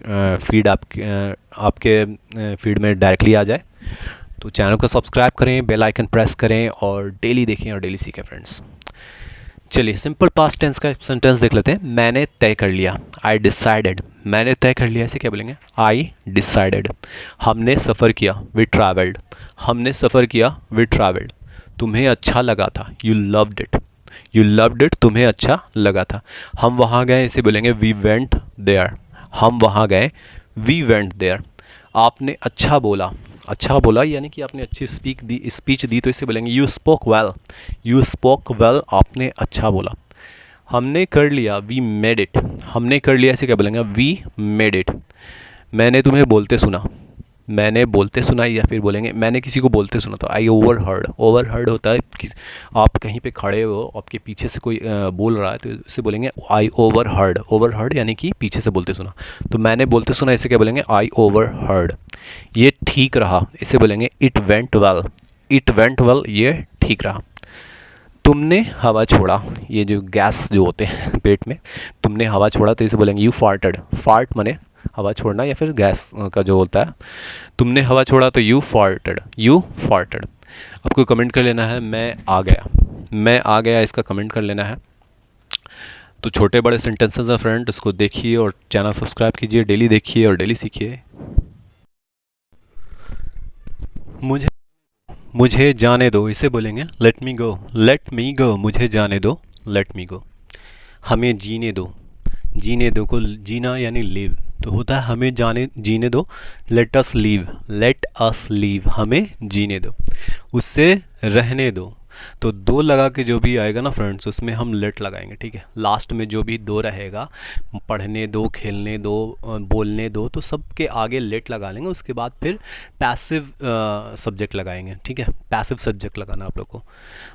फीड आपके फीड में डायरेक्टली आ जाए. तो चैनल को सब्सक्राइब करें, बेल आइकन प्रेस करें, और डेली देखें और डेली सीखें फ्रेंड्स. चलिए, सिंपल पास्ट टेंस का सेंटेंस देख लेते हैं. मैंने तय कर लिया, आई डिसाइडेड. मैंने तय कर लिया, इसे क्या बोलेंगे, आई डिसाइडेड. हमने सफ़र किया, वी ट्रैवल्ड. हमने सफ़र किया, वी ट्रैवल्ड. तुम्हें अच्छा लगा था, you loved it. You loved it, तुम्हें अच्छा लगा था. हम वहाँ गए, इसे बोलेंगे वी वेंट देयर. हम वहाँ गए, वी वेंट देयर. आपने अच्छा बोला. अच्छा बोला यानी कि आपने अच्छी स्पीच दी, तो इसे बोलेंगे you spoke well. You spoke well, आपने अच्छा बोला. हमने कर लिया, वी मेड इट. हमने कर लिया, इसे क्या बोलेंगे, वी मेड इट. मैंने तुम्हें बोलते सुना. मैंने बोलते सुना, या फिर बोलेंगे मैंने किसी को बोलते सुना। तो आई ओवर हर्ड, ओवर हर्ड होता है कि आप कहीं पे खड़े हो, आपके पीछे से कोई बोल रहा है, तो इसे बोलेंगे आई ओवर हर्ड। ओवर हर्ड यानी कि पीछे से बोलते सुना। तो मैंने बोलते सुना, इसे क्या बोलेंगे, आई ओवर हर्ड। ये ठीक रहा, इसे बोलेंगे it went well. It went well, ये ठीक रहा। तुमने हवा छोड़ा, ये जो गैस जो होते हैं पेट में, तुमने हवा छोड़ा, तो इसे बोलेंगे यू फार्टेड। फार्ट माने हवा छोड़ना या फिर गैस का जो होता है। तुमने हवा छोड़ा तो यू फार्टेड, यू फार्टेड। आपको कमेंट कर लेना है मैं आ गया। मैं आ गया, इसका कमेंट कर लेना है। तो छोटे बड़े सेंटेंसेस हैं फ्रेंड, इसको देखिए और चैनल सब्सक्राइब कीजिए, डेली देखिए और डेली सीखिए। मुझे मुझे जाने दो, इसे बोलेंगे लेट मी गो। लेट मी गो, मुझे जाने दो, लेट मी गो। हमें जीने दो, जीने दो को जीना यानी लिव, तो होता है हमें जाने जीने दो, let us leave. Let us leave, हमें जीने दो। उससे रहने दो, तो दो लगा के जो भी आएगा ना फ्रेंड्स, उसमें हम लेट लगाएंगे, ठीक है। लास्ट में जो भी दो रहेगा, पढ़ने दो, खेलने दो, बोलने दो, तो सबके आगे लेट लगा लेंगे। उसके बाद फिर पैसिव सब्जेक्ट लगाएंगे, ठीक है। पैसिव सब्जेक्ट लगाना आप लोग को।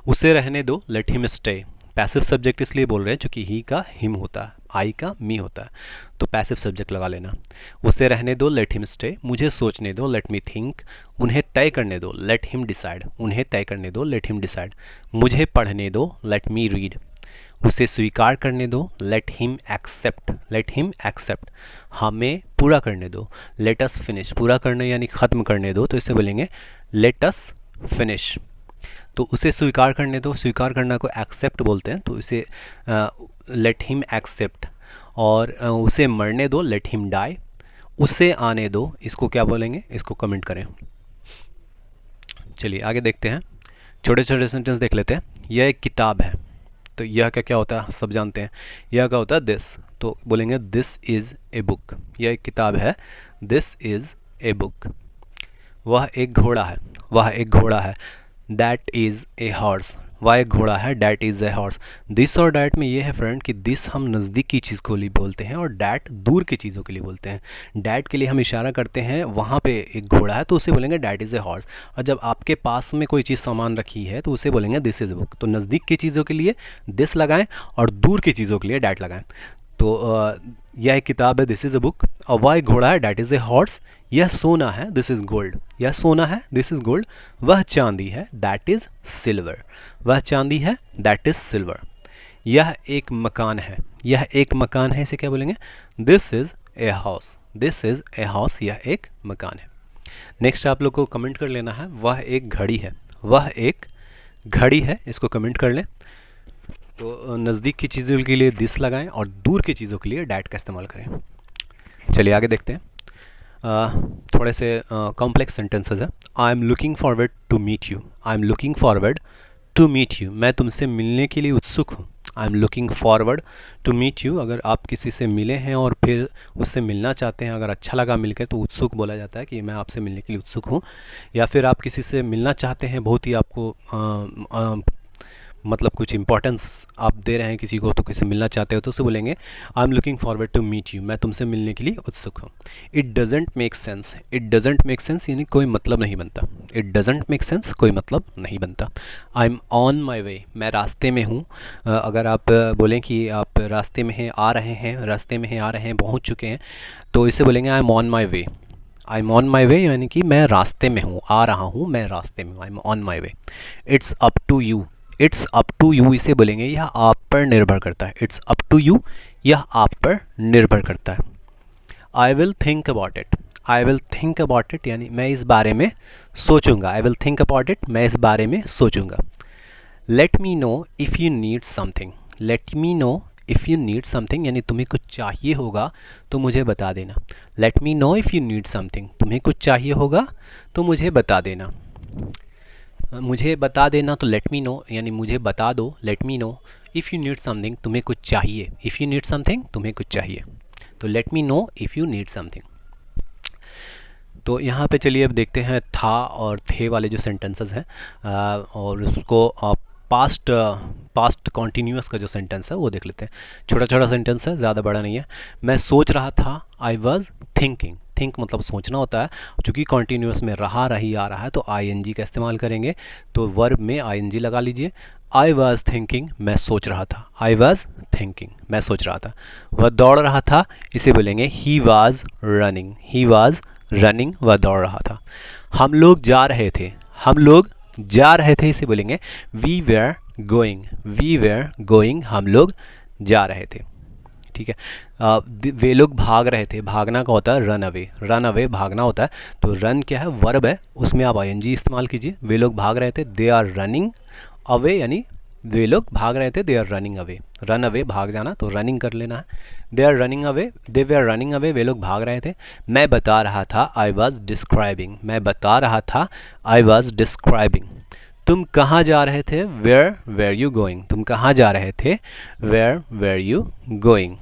उसे रहने दो, let him stay. Passive subject इसलिए बोल रहे हैं क्योंकि ही का हिम होता है, आई का मी होता है, तो पैसिव सब्जेक्ट लगा लेना। उसे रहने दो, लेट हिम स्टे। मुझे सोचने दो, लेट मी थिंक। उन्हें तय करने दो, लेट हिम डिसाइड। उन्हें तय करने दो, लेट हिम डिसाइड। मुझे पढ़ने दो, लेट मी रीड। उसे स्वीकार करने दो, let him accept. Let him accept. हमें पूरा करने दो, लेट अस फिनिश। पूरा करने यानी ख़त्म करने दो, तो इसे बोलेंगे लेट अस फिनिश। तो उसे स्वीकार करने दो, स्वीकार करना को एक्सेप्ट बोलते हैं, तो इसे लेट हिम एक्सेप्ट। और उसे मरने दो, लेट हिम डाई। उसे आने दो, इसको क्या बोलेंगे, इसको कमेंट करें। चलिए आगे देखते हैं, छोटे छोटे सेंटेंस देख लेते हैं। यह एक किताब है, तो यह क्या क्या होता है सब जानते हैं। यह क्या होता है, दिस, तो बोलेंगे दिस इज़ ए बुक। यह एक किताब है, दिस इज़ ए बुक। वह एक घोड़ा है, वह एक घोड़ा है, दैट इज़ ए हॉर्स। वह एक घोड़ा है, that is a horse. This और डैट में ये है फ्रेंड कि दिस हम नज़दीक की चीज़ को लिए बोलते हैं और डैट दूर की चीज़ों के लिए बोलते हैं। डैट के लिए हम इशारा करते हैं वहाँ पे एक घोड़ा है, तो उसे बोलेंगे डैट इज़ ए हॉर्स। और जब आपके पास में कोई चीज़ सामान रखी है, तो उसे बोलेंगे दिस इज़ बुक। तो नज़दीक की चीज़ों के लिए दिस लगाएं और दूर की चीज़ों के लिए डैट लगाएं। तो यह एक किताब है, दिस इज़ अ बुक। और वह एक घोड़ा है, डैट इज़ ए हॉर्स। यह सोना है, दिस इज़ गोल्ड। यह सोना है, दिस इज़ गोल्ड। वह चांदी है, दैट इज़ सिल्वर। वह चांदी है, दैट इज़ सिल्वर। यह एक मकान है, यह एक मकान है, इसे क्या बोलेंगे, this is a house. This is a house, यह एक मकान है। नेक्स्ट आप लोग को कमेंट कर लेना है, वह एक घड़ी है। वह एक घड़ी है, इसको कमेंट कर लें। तो नज़दीक की चीज़ों के लिए दिस लगाएं और दूर की चीज़ों के लिए डैट का इस्तेमाल करें। चलिए आगे देखते हैं। थोड़े से कॉम्प्लेक्स सेंटेंसेस है। I am looking forward to meet you. I am looking forward to meet you, मैं तुमसे मिलने के लिए उत्सुक हूँ। I am looking forward to meet you. अगर आप किसी से मिले हैं और फिर उससे मिलना चाहते हैं, अगर अच्छा लगा मिलकर, तो उत्सुक बोला जाता है कि मैं आपसे मिलने के लिए उत्सुक हूँ। या फिर आप किसी से मिलना चाहते हैं, बहुत ही आपको मतलब कुछ इंपॉर्टेंस आप दे रहे हैं किसी को, तो किसी मिलना चाहते हो, तो उसे बोलेंगे I am looking forward to meet you, मैं तुमसे मिलने के लिए उत्सुक हूँ। It doesn't make sense. It doesn't make sense यानी कोई मतलब नहीं बनता। इट डजेंट मेक सेंस, कोई मतलब नहीं बनता। आई एम ऑन माई वे, मैं रास्ते में हूँ। अगर आप बोलें कि आप रास्ते में हैं, आ रहे हैं, रास्ते में हैं, आ रहे हैं, पहुँच चुके हैं, तो इसे बोलेंगे I am on my way. I am on my way यानी कि मैं रास्ते में हूँ, आ रहा हूँ, मैं रास्ते में हूँ। I am on my way. It's up to you. It's up to you, इसे बोलेंगे यह आप पर निर्भर करता है। इट्स अप टू यू, यह आप पर निर्भर करता है। I will think about it. I will think about it यानी मैं इस बारे में सोचूंगा। I will think about it, मैं इस बारे में सोचूंगा। Let me know if you need something. Let me know if you need something यानी तुम्हें कुछ चाहिए होगा तो मुझे बता देना। Let me know if you need something, तुम्हें कुछ चाहिए होगा तो मुझे बता देना। मुझे बता देना, तो लेट मी नो यानी मुझे बता दो। Let me know if you need something, तुम्हें कुछ चाहिए। इफ़ यू नीड समथिंग, तुम्हें कुछ चाहिए, तो let me know if you need something. तो यहाँ पे चलिए अब देखते हैं था और थे वाले जो सेंटेंसेस हैं, और उसको पास्ट कॉन्टीन्यूअस का जो सेंटेंस है वो देख लेते हैं। छोटा छोटा सेंटेंस है, ज़्यादा बड़ा नहीं है। मैं सोच रहा था, आई वॉज थिंकिंग। थिंक मतलब सोचना होता है, चूँकि कॉन्टीन्यूअस में रहा रही आ रहा है तो आईएनजी का इस्तेमाल करेंगे, तो वर्ब में आईएनजी लगा लीजिए। आई वॉज थिंकिंग, मैं सोच रहा था, आई वॉज थिंकिंग, मैं सोच रहा था। वह दौड़ रहा था, इसे बोलेंगे he was running, he was running, वह दौड़ रहा था। हम लोग जा रहे थे, हम लोग जा रहे थे, इसे बोलेंगे we were going, we were going, हम लोग जा रहे थे। ठीक है। वे लोग भाग रहे थे, भागना का होता है रन अवे, रन अवे भागना होता है, तो रन क्या है, वर्ब है, उसमें आप आईएनजी इस्तेमाल कीजिए। वे लोग भाग रहे थे, दे आर रनिंग अवे, यानी वे लोग भाग रहे थे, they are running away, run away भाग जाना, तो रनिंग कर लेना है। They are running away, they वे आर रनिंग अवे, वे लोग भाग रहे थे। मैं बता रहा था, आई वॉज डिस्क्राइबिंग, मैं बता रहा था, आई वॉज डिस्क्राइबिंग। तुम कहाँ जा रहे थे, वेयर वेयर यू गोइंग, तुम कहाँ जा रहे थे, वेयर वेयर यू गोइंग।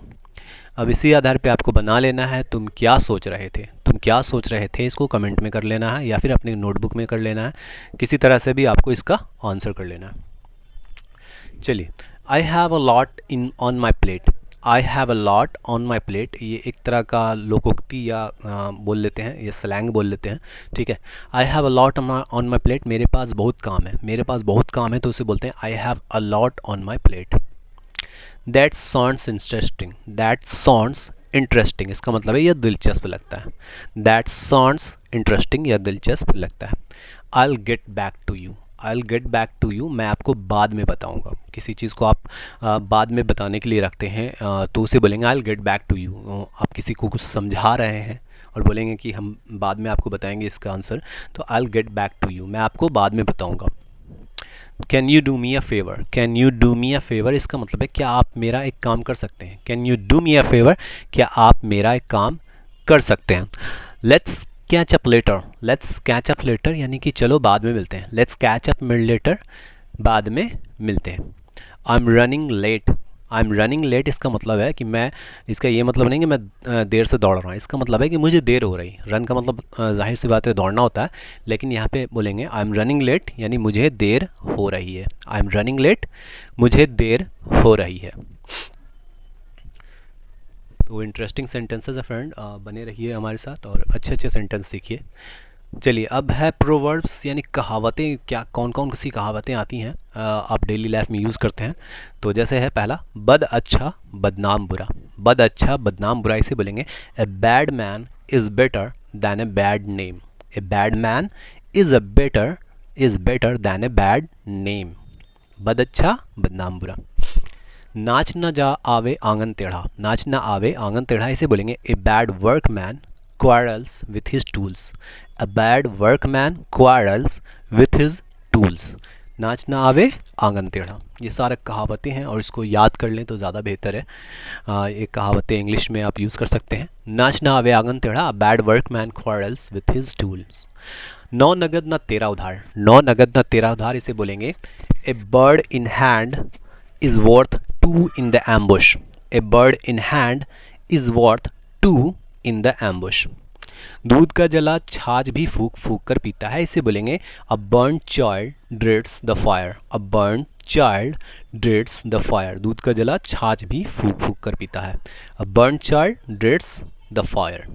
अब इसी आधार पे आपको बना लेना है तुम क्या सोच रहे थे, तुम क्या सोच रहे थे, इसको कमेंट में कर लेना है या फिर अपनी नोटबुक में कर लेना है, किसी तरह से भी आपको इसका आंसर कर लेना है। चलिए, I have a lot in on my plate, I have a lot on my plate, ये एक तरह का लोकोक्ति या बोल लेते हैं, ये स्लैंग बोल लेते हैं। ठीक है, I have a lot on my plate, मेरे पास बहुत काम है, मेरे पास बहुत काम है, तो उसे बोलते हैं I have a lot on my plate. That sounds interesting, that sounds interesting, इसका मतलब है यह दिलचस्प लगता है। दैट साउंड्स इंटरेस्टिंग, यह दिलचस्प लगता है। I will get back to you, I will get back to you, मैं आपको बाद में बताऊंगा। किसी चीज़ को आप बाद में बताने के लिए रखते हैं तो उसे बोलेंगे I will get back to you. आप किसी को कुछ समझा रहे हैं और बोलेंगे कि हम बाद में आपको बताएंगे इसका आंसर, तो I will get back to you, मैं आपको बाद में बताऊंगा। Can you do me a favour, can you do me a favour, इसका मतलब है क्या आप मेरा एक काम कर सकते हैं। Can you do me a favour, क्या आप मेरा एक काम कर सकते हैं। Let's catch up later, let's catch up later, यानी कि चलो बाद में मिलते हैं। लेट्स कैच अप लेटर, बाद में मिलते हैं। I am running late, I am running late, इसका मतलब है कि मैं, इसका ये मतलब नहीं कि मैं देर से दौड़ रहा हूँ, इसका मतलब है कि मुझे देर हो रही। रन का मतलब जाहिर सी बात है दौड़ना होता है, लेकिन यहाँ पे बोलेंगे आई एम रनिंग लेट, यानी मुझे देर हो रही है। आई एम रनिंग लेट, मुझे देर हो रही है। तो इंटरेस्टिंग सेंटेंसेस है फ्रेंड, बने रहिए हमारे साथ और अच्छे अच्छे सेंटेंस सीखिए। चलिए, अब है प्रोवर्ब्स, यानी कहावतें, क्या कौन कौन सी कहावतें आती हैं आप डेली लाइफ में यूज़ करते हैं। तो जैसे है पहला, बद अच्छा बदनाम बुरा, बद अच्छा बदनाम बुरा, इसे बोलेंगे a bad man is better than a bad name, a bad man is better than a bad name. बद अच्छा बदनाम बुरा। नाच न जा आवे आंगन टेढ़ा, नाच न आवे आंगन टेढ़ा, इसे बोलेंगे a bad workman quarrels with his tools, a bad workman quarrels with his tools। नाच ना आवे आंगन टेढ़ा, ये सारे कहावतें हैं और इसको याद कर लें तो ज़्यादा बेहतर है। ये कहावतें इंग्लिश में आप यूज़ कर सकते हैं। नाच ना आवे आंगन टेढ़ा, a bad workman quarrels with his tools। नौ नगद ना तेरा उधार, नौ नगद ना तेरा उधार, इसे बोलेंगे a bird in hand is worth two in the ambush, a bird in hand is worth two in the ambush. दूध का जला छाछ भी फूक फूक कर पीता है, इसे बोलेंगे a burned child dreads the fire, a burned child dreads the fire. दूध का जला छाछ भी फूक फूक कर पीता है, a burned child dreads the fire.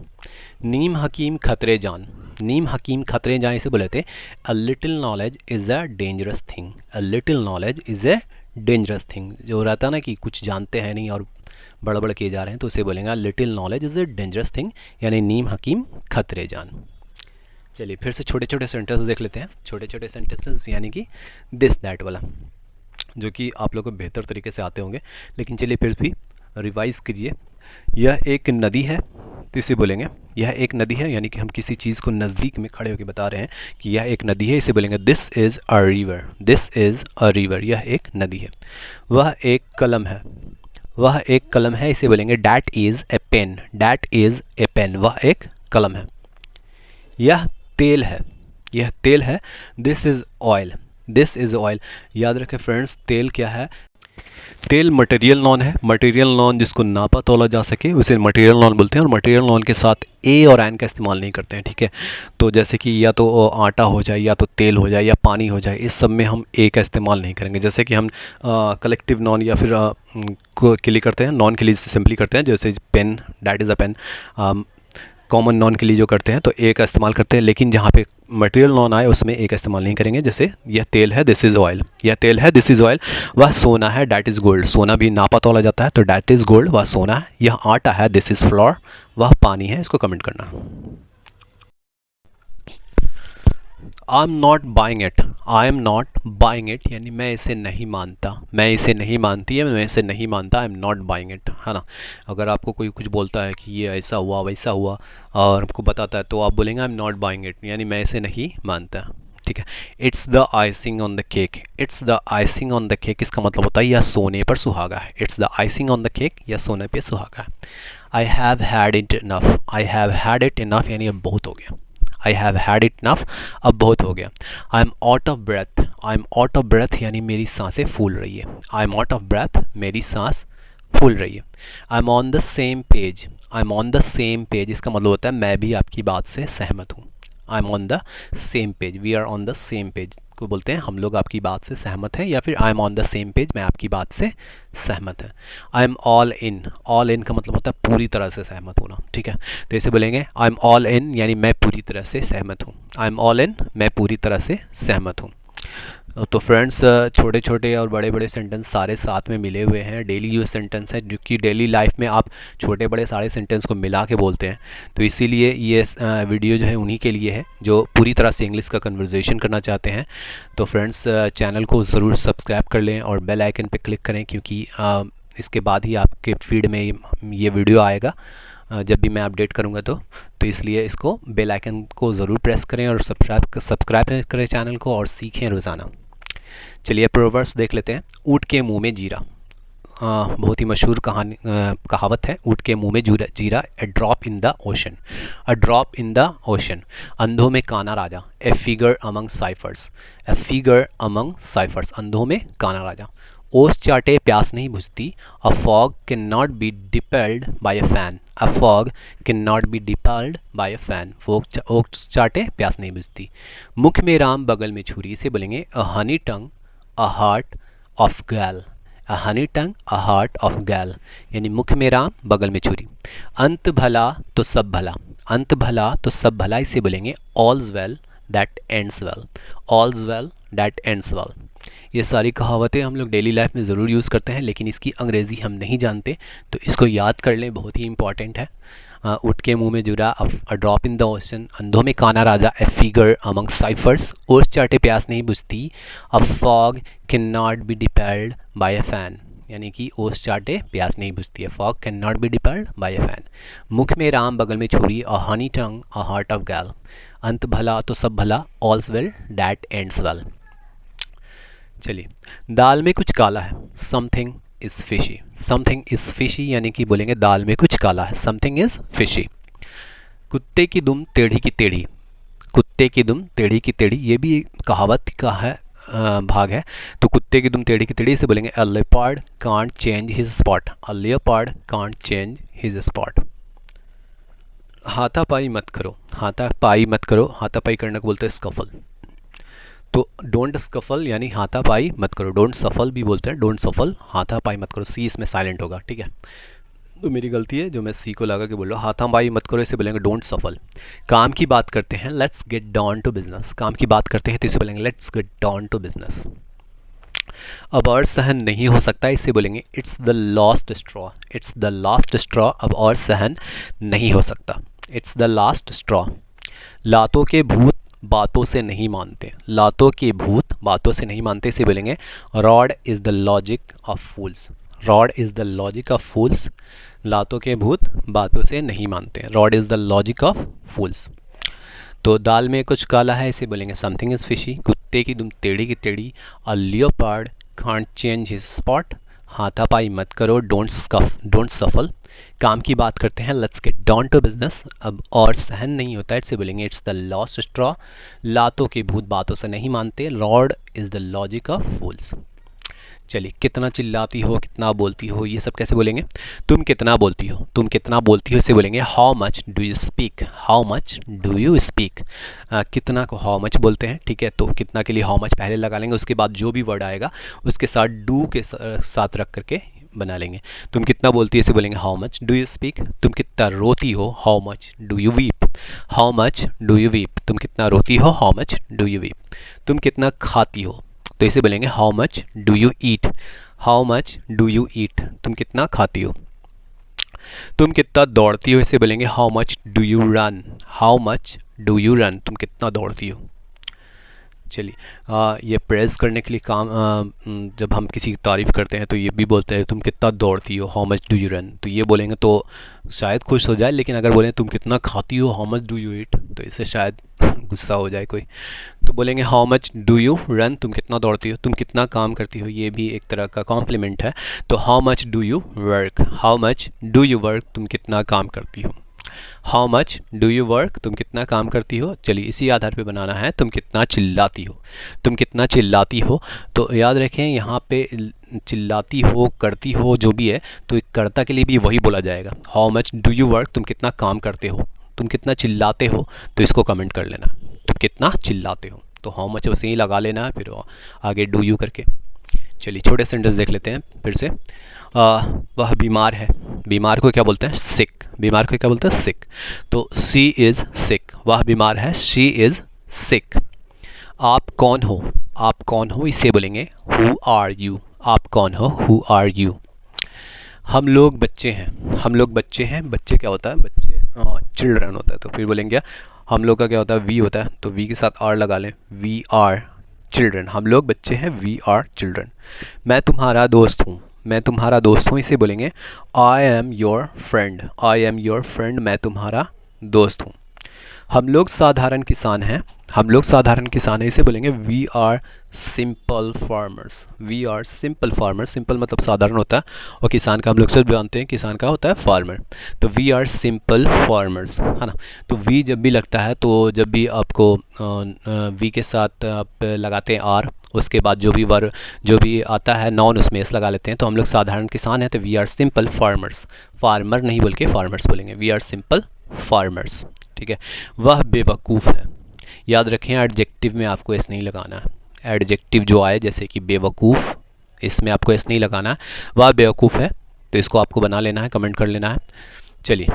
नीम हकीम खतरे जान, नीम हकीम खतरे जान, इसे बोले थे a little knowledge is a dangerous thing, a little knowledge is a dangerous thing. जो रहता है ना कि कुछ जानते हैं नहीं और बड़बड़ किए जा रहे हैं, तो उसे बोलेंगे little knowledge is a dangerous thing, यानी नीम हकीम खतरे जान। चलिए फिर से छोटे छोटे सेंटेंस देख लेते हैं, छोटे छोटे सेंटेंसेस यानी कि दिस दैट वाला, जो कि आप लोग को बेहतर तरीके से आते होंगे, लेकिन चलिए फिर भी रिवाइज कीजिए। यह एक नदी है, तो इसे बोलेंगे यह एक नदी है, यानी कि हम किसी चीज़ को नज़दीक में खड़े होकर बता रहे हैं कि यह एक नदी है, इसे बोलेंगे this is a river, this is a river, यह एक नदी है। वह एक कलम है, वह एक कलम है, इसे बोलेंगे that is a pen, that is a pen, वह एक कलम है। यह तेल है, यह तेल है, this is oil, this is oil. याद रखें फ्रेंड्स, तेल क्या है, तेल मटेरियल नॉन है, मटेरियल नॉन जिसको नापा तोला जा सके उसे मटेरियल नॉन बोलते हैं, और मटेरियल नॉन के साथ ए और एन का इस्तेमाल नहीं करते हैं। ठीक है, तो जैसे कि या तो आटा हो जाए, या तो तेल हो जाए, या पानी हो जाए, इस सब में हम ए का इस्तेमाल नहीं करेंगे। जैसे कि हम कलेक्टिव नॉन या फिर के लिए करते हैं, नॉन के लिए सिंपली करते हैं, जैसे pen, that is a pen, common noun के लिए जो करते हैं तो ए का इस्तेमाल करते हैं, लेकिन जहाँ पे मटेरियल नॉन आए उसमें ए का इस्तेमाल नहीं करेंगे। जैसे यह तेल है, दिस इज़ ऑयल। यह तेल है, दिस इज़ ऑयल। वह सोना है, डैट इज़ गोल्ड। सोना भी नापा तोला जाता है, तो डैट इज़ गोल्ड, वह सोना है। यह आटा है, दिस इज़ फ्लोर। वह पानी है। इसको कमेंट करना। I am not buying it. I am not buying it यानी मैं इसे नहीं मानता, मैं इसे नहीं मानती है, मैं इसे नहीं मानता। I am not buying it, है ना। अगर आपको कोई कुछ बोलता है कि ये ऐसा हुआ वैसा हुआ और आपको बताता है, तो आप बोलेंगे I am not buying it यानी मैं इसे नहीं मानता। ठीक है। It's the icing on the cake. It's the icing on the cake इसका मतलब होता है यह सोने पर सुहागा है। It's the icing on the cake, यह सोने पर सुहागा है। I have had it enough. I have had it enough यानी अब बहुत हो गया। I have had it enough, अब बहुत हो गया। I am out of breath. I am out of breath यानी मेरी सांसें फूल रही है। I am out of breath, मेरी सांस फूल रही है। I am on the same page. I am on the same page इसका मतलब होता है मैं भी आपकी बात से सहमत हूँ। I am on the same page, we are on the same page को बोलते हैं हम लोग आपकी बात से सहमत हैं, या फिर आई am on the same page, मैं आपकी बात से सहमत है। I am all in. All in का मतलब होता है पूरी तरह से सहमत होना। ठीक है, तो इसे बोलेंगे आई एम ऑल इन यानी मैं पूरी तरह से सहमत हूँ। आई एम ऑल इन, मैं पूरी तरह से सहमत हूँ। तो फ्रेंड्स, छोटे छोटे और बड़े बड़े सेंटेंस सारे साथ में मिले हुए हैं। डेली यूज सेंटेंस है, जो कि डेली लाइफ में आप छोटे बड़े सारे सेंटेंस को मिला के बोलते हैं। तो इसीलिए ये वीडियो जो है उन्हीं के लिए है जो पूरी तरह से इंग्लिश का कन्वर्सेशन करना चाहते हैं। तो फ्रेंड्स, चैनल को ज़रूर सब्सक्राइब कर लें और बेल आइकन पर क्लिक करें, क्योंकि इसके बाद ही आपके फीड में ये वीडियो आएगा जब भी मैं अपडेट करूंगा। तो इसलिए इसको बेल आइकन को ज़रूर प्रेस करें और सब्सक्राइब करें चैनल को और सीखें रोज़ाना। चलिए प्रोवर्ब्स देख लेते हैं। ऊँट के मुंह में जीरा। बहुत ही मशहूर कहावत है, ऊँट के मुंह में जीरा। A drop in the ocean. A drop in the ocean. अंधों में काना राजा। A figure among ciphers. A figure among ciphers, अंधों में काना राजा। ओस चाटे प्यास नहीं बुझती। A fog can not be dispelled by a fan. A fog can not be dispelled by a fan. ओस चाटे प्यास नहीं बुझती। मुख में राम बगल में छुरी, इसे बोलेंगे अ honey tongue a heart of गैल। अ honey tongue a heart of गैल यानी मुख में राम बगल में छुरी। अंत भला तो सब भला। अंत भला तो सब भला, इसे बोलेंगे all's well that ends well. All's well that ends well. ये सारी कहावतें हम लोग डेली लाइफ में ज़रूर यूज़ करते हैं, लेकिन इसकी अंग्रेज़ी हम नहीं जानते, तो इसको याद कर लें, बहुत ही इंपॉर्टेंट है। ऊँट के मुंह में जुरा, a drop in the ocean, अंधों में काना राजा, ए फिगर अमंग साइफर्स, ओस चाटे प्यास नहीं बुझती, a fog can not be dispelled by a fan यानी कि ओस चाटे प्यास नहीं बुझती है। Fog can not be dispelled by a fan. मुख में राम बगल में छुरी, a honey tongue a heart of gall. अंत भला तो सब भला, all's well that ends well. चलिए, दाल में कुछ काला है। Something is fishy. Something is fishy यानी कि बोलेंगे दाल में कुछ काला है। Something is fishy. कुत्ते की दुम टेढ़ी की टेढ़ी। कुत्ते की दुम टेढ़ी की टेढ़ी, ये भी कहावत का है भाग है। तो कुत्ते की दुम टेढ़ी की टेढ़ी से बोलेंगे अ leopard can't change his spot. A leopard can't change his spot. हाथापाई मत करो। हाथापाई मत करो, हाथापाई करने को बोलते हैं स्कफल। तो डोंट स्कफल यानी हाथापाई मत करो। डोंट सफल भी बोलते हैं, डोंट सफल, हाथापाई मत करो। सी इसमें साइलेंट होगा, ठीक है। तो मेरी गलती है जो मैं सी को लगा के बोल रहा हूँ। हाथापाई मत करो, इसे बोलेंगे डोंट सफल। काम की बात करते हैं, let's get down to business. काम की बात करते हैं तो इसे बोलेंगे let's get down to business. अब और सहन नहीं हो सकता, इसे बोलेंगे it's the last straw. It's the last straw, अब और सहन नहीं हो सकता। It's the last straw. लातों के भूत बातों से नहीं मानते। लातों के भूत बातों से नहीं मानते, इसे बोलेंगे rod is the logic of fools. Rod is the logic of fools. लातों के भूत बातों से नहीं मानते, rod is the logic of fools. तो दाल में कुछ काला है, इसे बोलेंगे समथिंग इज़ फिशी। कुत्ते की दुम टेढ़ी की टेढ़ी, a leopard can't change his spot. हाथापाई मत करो, डोंट सफल। काम की बात करते हैं, let's get down to business. अब और सहन नहीं होता है, इससे बोलेंगे इट्स द लास्ट स्ट्रॉ। लातों के भूत बातों से नहीं मानते, rod is the logic of fools. चलिए, कितना चिल्लाती हो, कितना बोलती हो, ये सब कैसे बोलेंगे। तुम कितना बोलती हो। तुम कितना बोलती हो, इसे बोलेंगे how much do you speak. How much do you speak. कितना को हाउ मच बोलते हैं, ठीक है। तो कितना के लिए हाउ मच पहले लगा लेंगे, उसके बाद जो भी वर्ड आएगा उसके साथ डू के साथ रख करके बना लेंगे। तुम कितना बोलती हो इसे बोलेंगे how much do you speak. तुम कितना रोती हो, how much do you weep. How much do you weep, तुम कितना रोती हो, how much do you weep. तुम कितना खाती हो, तो इसे बोलेंगे how much do you eat. How much do you eat, तुम कितना खाती हो। तुम कितना दौड़ती हो, इसे बोलेंगे how much do you run. How much do you run, तुम कितना दौड़ती हो। चलिए, ये प्रेज़ करने के लिए जब हम किसी की तारीफ़ करते हैं तो ये भी बोलते हैं तुम कितना दौड़ती हो, how much do you run. तो ये बोलेंगे तो शायद खुश हो जाए, लेकिन अगर बोलें तुम कितना खाती हो, how much do you eat, तो इससे शायद गुस्सा हो जाए कोई। तो बोलेंगे how much do you run, तुम कितना दौड़ती हो। तुम कितना काम करती हो, ये भी एक तरह का कॉम्प्लीमेंट है। तो how much do you work. How much do you work, तुम कितना काम करती हो। How much do you work, तुम कितना काम करती हो। चलिए, इसी आधार पे बनाना है तुम कितना चिल्लाती हो। तुम कितना चिल्लाती हो, तो याद रखें यहाँ पे चिल्लाती हो, करती हो, जो भी है, तो एक कर्ता के लिए भी वही बोला जाएगा। How much do you work, तुम कितना काम करते हो। तुम कितना चिल्लाते हो, तो इसको कमेंट कर लेना, तुम कितना चिल्लाते हो। तो हाउ मच बस यही लगा लेना है, फिर आगे डू यू करके। चलिए, छोटे सेंटेंस देख लेते हैं फिर से। वह बीमार है। बीमार को क्या बोलते हैं, सिक। बीमार को क्या बोलते हैं, सिक। तो शी इज़ सिक, वह बीमार है, शी इज़ सिक। आप कौन हो। आप कौन हो, इसे बोलेंगे हु आर यू। आप कौन हो, हु आर यू। हम लोग बच्चे हैं। हम लोग बच्चे हैं, बच्चे क्या होता है, बच्चे चिल्ड्रन होता है। तो फिर बोलेंगे हम लोग का क्या होता है, वी होता है, तो वी के साथ आर लगा लें, वी आर चिल्ड्रन। हम लोग बच्चे हैं, वी आर चिल्ड्रन। मैं तुम्हारा दोस्त हूँ। मैं तुम्हारा दोस्त हूँ, इसे बोलेंगे I am your friend. I am your friend, मैं तुम्हारा दोस्त हूँ। हम लोग साधारण किसान हैं। हम लोग साधारण किसान हैं, इसे बोलेंगे we are simple farmers. We are simple farmers. Simple मतलब साधारण होता है, और किसान का हम लोग सब जानते हैं, किसान का होता है फार्मर। तो वी आर सिंपल फार्मर्स, है ना। तो वी जब भी लगता है, तो जब भी आपको वी के साथ आप लगाते हैं आर, उसके बाद जो भी आता है नॉन, उसमें एस लगा लेते हैं। तो हम लोग साधारण किसान हैं, तो we are simple farmers. Farmer नहीं बोल के फार्मर्स बोलेंगे, वी आर सिंपल फार्मर्स। ठीक है। वह बेवकूफ़ है। याद रखें, एडजेक्टिव में आपको एस नहीं लगाना है। एडजेक्टिव जो आए जैसे कि बेवकूफ़, इसमें आपको एस नहीं लगाना है। वह बेवकूफ़ है, तो इसको आपको बना लेना है, कमेंट कर लेना है। चलिए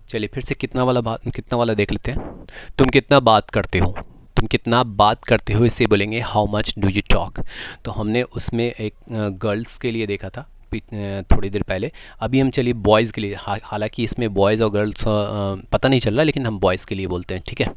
चलिए, फिर से कितना वाला देख लेते हैं। तुम कितना बात करते हो। तुम कितना बात करते हो, इसे बोलेंगे how much do you talk. तो हमने उसमें एक गर्ल्स के लिए देखा था थोड़ी देर पहले। अभी हम चलिए बॉयज़ के लिए, हालांकि इसमें बॉयज़ और गर्ल्स पता नहीं चल रहा, लेकिन हम बॉयज़ के लिए बोलते हैं, ठीक है।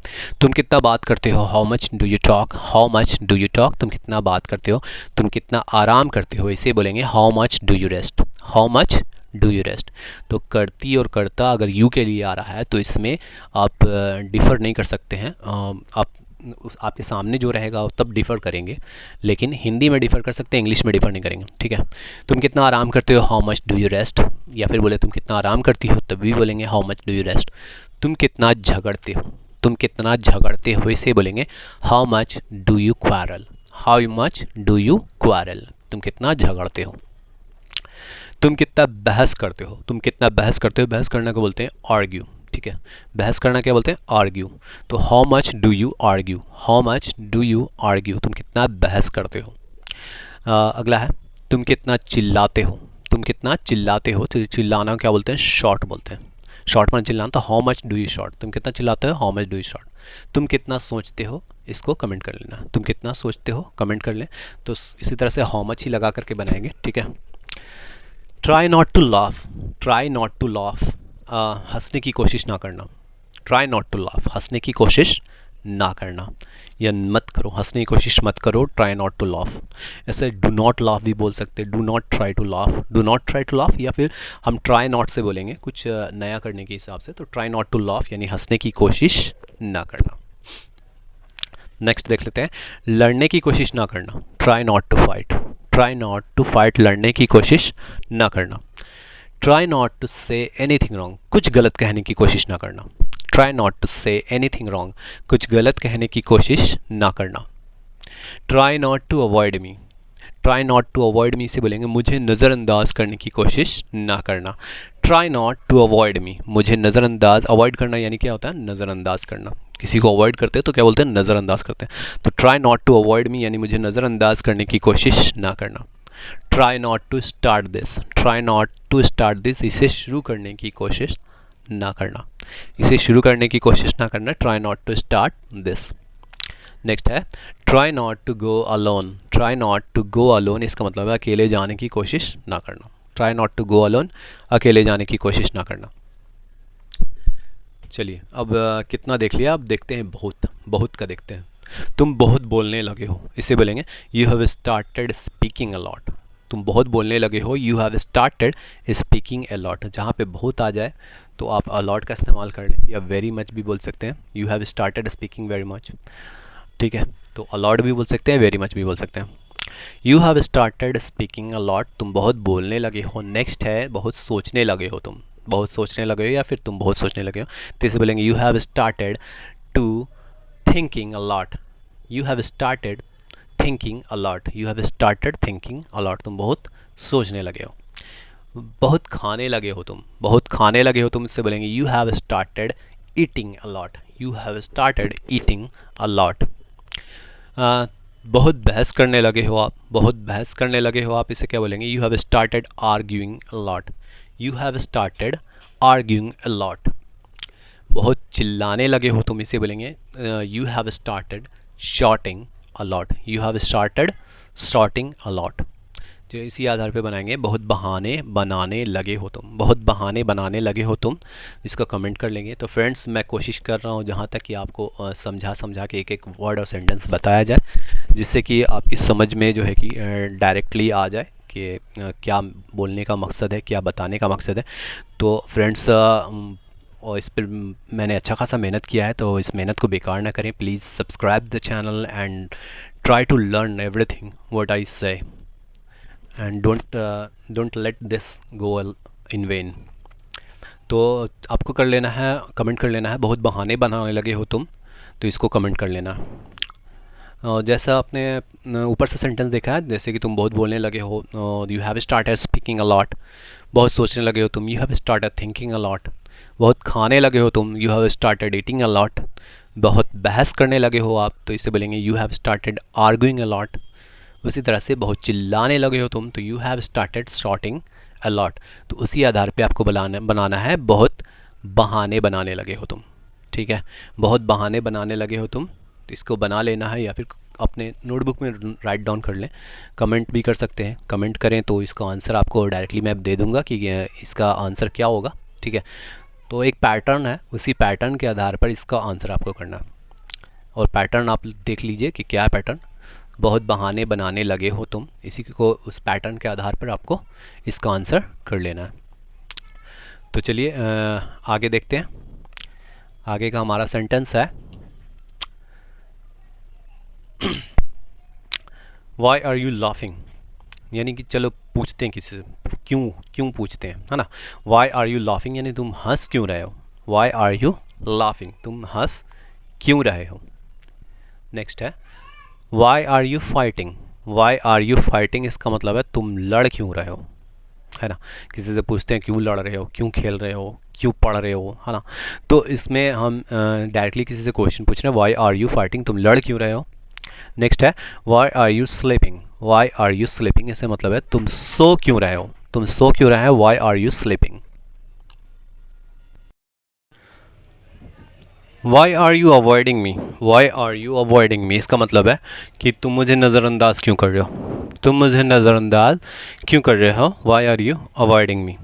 तुम कितना बात करते हो, how much do you talk. How much do you talk, तुम कितना बात करते हो। तुम कितना आराम करते हो, इसे बोलेंगे how much do you rest. How much do you rest. तो करती और करता अगर यू के लिए आ रहा है, तो इसमें आप डिफ़र नहीं कर सकते हैं। आप आपके सामने जो रहेगा तब डिफ़र करेंगे, लेकिन हिंदी में डिफ़र कर सकते हैं, इंग्लिश में डिफ़र नहीं करेंगे, ठीक है। तुम कितना आराम करते हो, how much do you rest. या फिर बोले तुम कितना आराम करती हो, तब भी बोलेंगे how much do you rest. तुम कितना झगड़ते हो। तुम कितना झगड़ते हो, इसे बोलेंगे how much do you quarrel. How much do you quarrel, तुम कितना झगड़ते हो। तुम कितना बहस करते हो। तुम कितना बहस करते हो, बहस करने को बोलते हैं आर्ग्यू, ठीक है। बहस करना क्या बोलते हैं, आर्ग्यू। तो how much do you argue. How much do you argue, तुम कितना बहस करते हो। अगला है तुम कितना चिल्लाते हो। तुम कितना चिल्लाते हो, तो चिल्लाना क्या बोलते हैं, शॉर्ट बोलते हैं। शॉर्ट में चिल्लाना, तो how much do you short. तुम कितना चिल्लाते हो, how much do you short. तुम कितना सोचते हो, इसको कमेंट कर लेना, तुम कितना सोचते हो, कमेंट कर लें। तो इसी तरह से हाउ मच ही लगा करके बनाएंगे, ठीक है। Try not to laugh. Try not to laugh, हंसने की कोशिश ना करना। ट्राई नॉट टू लाफ, हंसने की कोशिश ना करना, या मत करो, हंसने की कोशिश मत करो। Try not to laugh. ऐसे डू नॉट लाफ भी बोल सकते हैं, do not try to laugh, do not try to laugh. या फिर हम ट्राई नॉट से बोलेंगे कुछ नया करने के हिसाब से, तो ट्राई नॉट टू लाफ यानी हंसने की कोशिश ना करना। नेक्स्ट देख लेते हैं, लड़ने की कोशिश ना करना। Try not to fight. Try not to fight, लड़ने की कोशिश ना करना। Try not to say anything wrong, कुछ गलत कहने की कोशिश ना करना। Try not to say anything wrong, कुछ गलत कहने की कोशिश ना करना। Try not to avoid me. Try not to avoid me से बोलेंगे मुझे नज़रअंदाज करने की कोशिश ना करना। Try not to avoid me, मुझे नज़रअंदाज, अवॉइड करना यानी क्या होता है, नज़रअंदाज करना। किसी को अवॉइड करते हैं तो क्या बोलते हैं, नज़रअंदाज करते हैं। तो try not to avoid me यानी मुझे नज़रअंदाज करने की कोशिश ना करना। Try not to start this, try not to start this, इसे शुरू करने की कोशिश ना करना, इसे शुरू करने की कोशिश ना करना, try not to start this. Next है try not to go alone, try not to go alone, इसका मतलब है अकेले जाने की कोशिश ना करना, try not to go alone, अकेले जाने की कोशिश ना करना। चलिए अब कितना देख लिया, अब देखते हैं बहुत, बहुत का देखते हैं। तुम बहुत बोलने लगे हो, इसे बोलेंगे you have started speaking a lot, तुम बहुत बोलने लगे हो, you have started speaking a lot. जहाँ पे बहुत आ जाए तो आप अ लॉट का इस्तेमाल कर लें, या वेरी मच भी बोल सकते हैं, you have started speaking very much, ठीक है। तो अ लॉट भी बोल सकते हैं, वेरी मच भी बोल सकते हैं। You have started speaking a lot, तुम बहुत बोलने लगे हो। नेक्स्ट है बहुत सोचने लगे हो, तुम बहुत सोचने लगे हो या फिर तुम बहुत सोचने लगे हो, तो इसे बोलेंगे you have started to thinking a lot, you have started thinking a lot, you have started thinking a lot, तुम बहुत सोचने लगे हो। बहुत खाने लगे हो तुम, बहुत खाने लगे हो तुम, इससे बोलेंगे you have started eating a lot, you have started eating a lot. बहुत बहस करने लगे हो आप, बहुत बहस करने लगे हो आप, इसे क्या बोलेंगे you have started arguing a lot, you have started arguing a lot. बहुत चिल्लाने लगे हो तुम, इसे बोलेंगे you have started shouting a lot, you have started shouting a lot. जो इसी आधार पे बनाएंगे बहुत बहाने बनाने लगे हो तुम, बहुत बहाने बनाने लगे हो तुम, इसको कमेंट कर लेंगे। तो फ्रेंड्स मैं कोशिश कर रहा हूँ जहाँ तक कि आपको समझा के एक एक वर्ड और सेंटेंस बताया जाए, जिससे कि आपकी समझ में जो है कि डायरेक्टली आ जाए कि क्या बोलने का मकसद है, क्या बताने का मकसद है। तो फ्रेंड्स और इस पर मैंने अच्छा खासा मेहनत किया है, तो इस मेहनत को बेकार ना करें। Please subscribe the channel and try to learn everything what I say, and don't let this go in vain. तो आपको कर लेना है, कमेंट कर लेना है बहुत बहाने बनाने लगे हो तुम, तो इसको कमेंट कर लेना। जैसा आपने ऊपर से सेंटेंस देखा है, जैसे कि तुम बहुत बोलने लगे हो, you have started speaking a lot, बहुत सोचने लगे हो तुम, you have started thinking a lot, बहुत खाने लगे हो तुम, you have started eating a lot, बहुत बहस करने लगे हो आप, तो इसे बोलेंगे you have started arguing a lot. उसी तरह से बहुत चिल्लाने लगे हो तुम, तो you have started shouting a lot. तो उसी आधार पे आपको बनाना है बहुत बहाने बनाने लगे हो तुम, ठीक है। बहुत बहाने बनाने लगे हो तुम, तो इसको बना लेना है या फिर अपने नोटबुक में राइट डाउन कर लें। कमेंट भी कर सकते हैं, कमेंट करें तो इसका आंसर आपको डायरेक्टली मैं दे दूंगा कि इसका आंसर क्या होगा, ठीक है। तो एक पैटर्न है, उसी पैटर्न के आधार पर इसका आंसर आपको करना है। और पैटर्न आप देख लीजिए कि क्या पैटर्न, बहुत बहाने बनाने लगे हो तुम, इसी को उस पैटर्न के आधार पर आपको इसका आंसर कर लेना है। तो चलिए आगे देखते हैं। आगे का हमारा सेंटेंस है वाई आर यू लाफिंग, यानी कि चलो पूछते हैं किसी से, क्यों क्यों पूछते हैं, है ना। वाई आर यू लाफिंग यानी तुम हंस क्यों रहे हो, वाई आर यू लाफिंग, तुम हंस क्यों रहे हो। नेक्स्ट है why are you fighting, why are you fighting, इसका मतलब है तुम लड़ क्यों रहे हो, है ना। किसी से पूछते हैं क्यों लड़ रहे हो, क्यों खेल रहे हो, क्यों पढ़ रहे हो, है ना। तो इसमें हम डायरेक्टली किसी से क्वेश्चन पूछ रहे हैं, वाई आर यू फाइटिंग, तुम लड़ क्यों रहे हो। नेक्स्ट है why are you sleeping, why are you sleeping, इससे मतलब है तुम सो क्यों रहे हो, तुम सो क्यों रहे हो, why are you sleeping. Why are you avoiding me, why are you avoiding me, इसका मतलब है कि तुम मुझे नज़रअंदाज क्यों कर रहे हो, तुम मुझे नज़रअंदाज क्यों कर रहे हो, why are you avoiding me.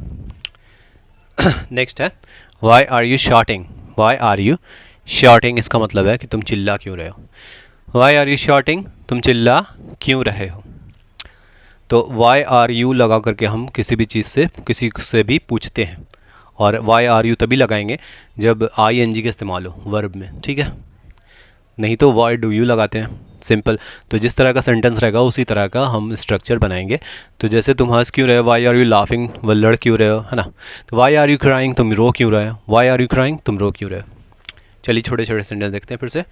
Next है why are you shouting, why are you shouting, इसका मतलब है कि तुम चिल्ला क्यों रहे हो, वाई आर यू शॉटिंग, तुम चिल्ला क्यों रहे हो। तो वाई आर यू लगा करके हम किसी भी चीज़ से किसी से भी पूछते हैं, और वाई आर यू तभी लगाएंगे जब आई एन जी का इस्तेमाल हो वर्ब में, ठीक है। नहीं तो वाई डू यू लगाते हैं, सिंपल। तो जिस तरह का सेंटेंस रहेगा उसी तरह का हम स्ट्रक्चर बनाएंगे। तो जैसे तुम हंस क्यों रहे हो, वाई आर यू लाफिंग, वो लड़ क्यों रहे हो, है ना। तो वाई आर यू क्राइंग, तुम रो क्यों रहे हो, वाई आर यू क्राइंग, तुम रो क्यों रहे हो। चलिए छोटे छोटे सेंटेंस देखते हैं फिर से।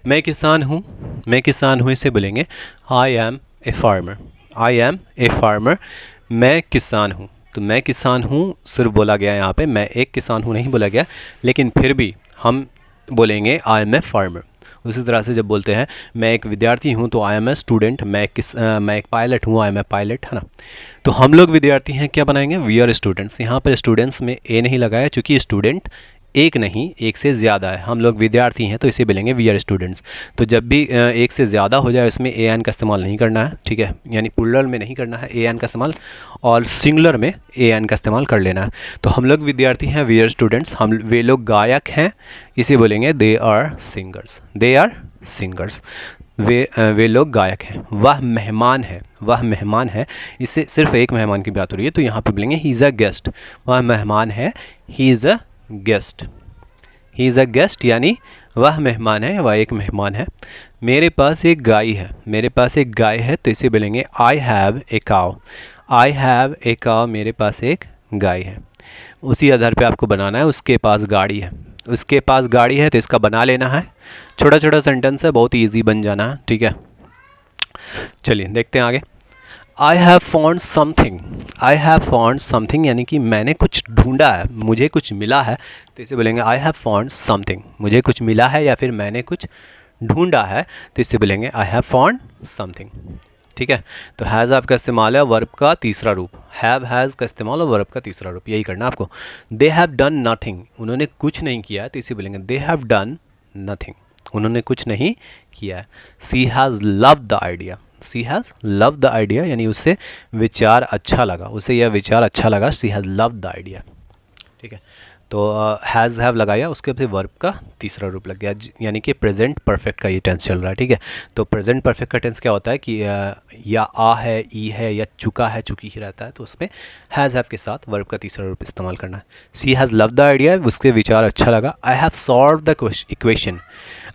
मैं किसान हूँ, मैं किसान हूँ, इससे बोलेंगे I am a farmer, I am a farmer, मैं किसान हूँ। तो मैं किसान हूँ सिर्फ बोला गया यहाँ पे, मैं एक किसान हूँ नहीं बोला गया, लेकिन फिर भी हम बोलेंगे आई एम ए फार्मर। उसी तरह से जब बोलते हैं मैं एक विद्यार्थी हूँ तो आई एम ए स्टूडेंट, मैं एक पायलट हूँ, आई एम ए पायलट, है ना। तो हम लोग विद्यार्थी हैं, क्या बनाएंगे, वी आर स्टूडेंट्स। यहाँ पर स्टूडेंट्स में ए नहीं लगाया चूँकि स्टूडेंट एक नहीं, एक से ज़्यादा है, हम लोग विद्यार्थी हैं तो इसे बोलेंगे वी आर स्टूडेंट्स। तो जब भी एक से ज़्यादा हो जाए उसमें ए एन का इस्तेमाल नहीं करना है, ठीक है, यानी प्लूरल में नहीं करना है ए एन का इस्तेमाल, और सिंगुलर में ए एन का इस्तेमाल कर लेना है। तो हम लोग विद्यार्थी हैं, वी आर स्टूडेंट्स, वे लोग गायक हैं, इसे बोलेंगे they are singers, they are singers. वे लोग गायक हैं। वह मेहमान है, वह मेहमान है, इससे सिर्फ एक मेहमान की बात हो रही है तो यहाँ पे बोलेंगे ही इज़ अ गेस्ट। वह मेहमान है, he is a guest, he is a guest यानी वह मेहमान है, वह एक मेहमान है। मेरे पास एक गाय है, मेरे पास एक गाय है तो इसे बोलेंगे आई हैव ए काव, आई हैव ए काव, मेरे पास एक गाय है। उसी आधार पे आपको बनाना है उसके पास गाड़ी है, उसके पास गाड़ी है तो इसका बना लेना है। छोटा छोटा सेंटेंस है, बहुत ईजी बन जाना है, ठीक है। चलिए देखते हैं आगे। I have found something, I have found something यानी कि मैंने कुछ ढूंढा है, मुझे कुछ मिला है तो इसे बोलेंगे आई हैव फाउंड समथिंग, मुझे कुछ मिला है या फिर मैंने कुछ ढूंढा है तो इसे बोलेंगे आई हैव फाउंड समथिंग, ठीक है। तो हैज़ आपका इस्तेमाल है वर्ब का तीसरा रूप, हैव हैज़ का इस्तेमाल है वर्ब का तीसरा रूप, यही करना आपको। दे हैव डन नथिंग, उन्होंने कुछ नहीं किया है तो इसे बोलेंगे दे हैव डन नथिंग, उन्होंने कुछ नहीं किया है। She has loved the idea, she has loved the idea यानी उसे विचार अच्छा लगा, उसे यह विचार अच्छा लगा, सी हैज़ लव्ड द आइडिया, ठीक है। तो हैज़ हैव लगाया, उसके बाद वर्ब का तीसरा रूप लग गया, यानी कि प्रेजेंट परफेक्ट का ये टेंस चल रहा है, ठीक है। तो प्रेजेंट परफेक्ट का टेंस क्या होता है कि या आ है, ई है, या चुका है, चुकी ही रहता है, तो उसमें हैज़ हैव के साथ वर्ब का तीसरा रूप इस्तेमाल करना है। She has loved the idea, उसके विचार अच्छा लगा। I have solved the equation,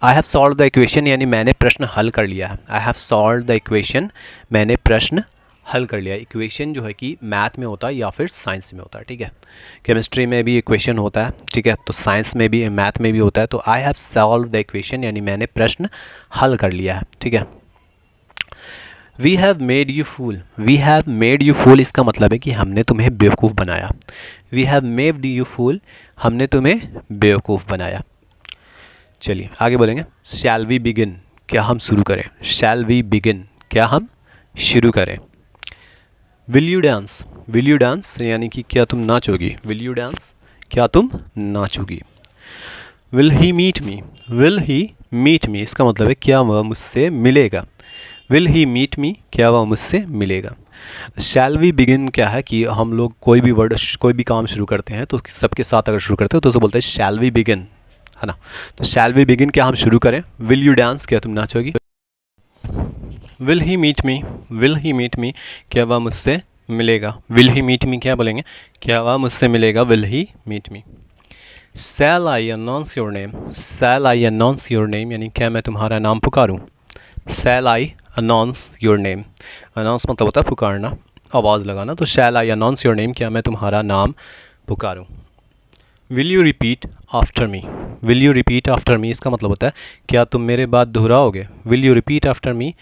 I have solved the equation यानी मैंने प्रश्न हल कर लिया है, I have solved the equation, मैंने प्रश्न हल कर लिया। इक्वेशन जो है कि मैथ में होता है या फिर साइंस में होता है, ठीक है। केमिस्ट्री में भी इक्वेशन होता है, ठीक है, तो साइंस में भी, मैथ में भी होता है। तो I have solve the equation यानी मैंने प्रश्न हल कर लिया है, ठीक है। We have made you fool, we have made you fool इसका मतलब है कि हमने तुम्हें बेवकूफ़ बनाया। We have made you fool, हमने तुम्हें बेवकूफ़ बनाया। चलिए आगे बोलेंगे। शैल वी बिगिन, क्या हम शुरू करें, शैल वी बिगिन, क्या हम शुरू करें। Will you dance, will you dance यानी कि क्या तुम नाचोगी, विल यू डांस, क्या तुम नाचोगी। Will he meet me, will he meet me इसका मतलब है क्या वह मुझसे मिलेगा, विल ही मीट मी, क्या वह मुझसे मिलेगा। शैल वी बिगिन क्या है कि हम लोग कोई भी वर्ड, कोई भी काम शुरू करते हैं तो सबके साथ अगर शुरू करते हैं तो उसे बोलते हैं शैल वी बिगिन, है ना। तो शैल वी बिगिन, क्या हम शुरू करें। विल यू डांस, क्या तुम नाचोगी। Will he meet me, will he meet me, क्या वह मुझसे मिलेगा। विल ही मीट मी क्या बोलेंगे, क्या वह मुझसे मिलेगा, will he meet me. Shall I announce your name, shall I announce your name यानी क्या मैं तुम्हारा नाम पुकारूं। Shall I announce your name, announce मतलब होता है पुकारना, आवाज़ लगाना। तो shall I announce your name, क्या मैं तुम्हारा नाम पुकारूं। Will you repeat after me, will you repeat after me इसका मतलब होता है क्या तुम मेरे बाद दोहराओगे। विल यू रिपीट आफ्टर मी,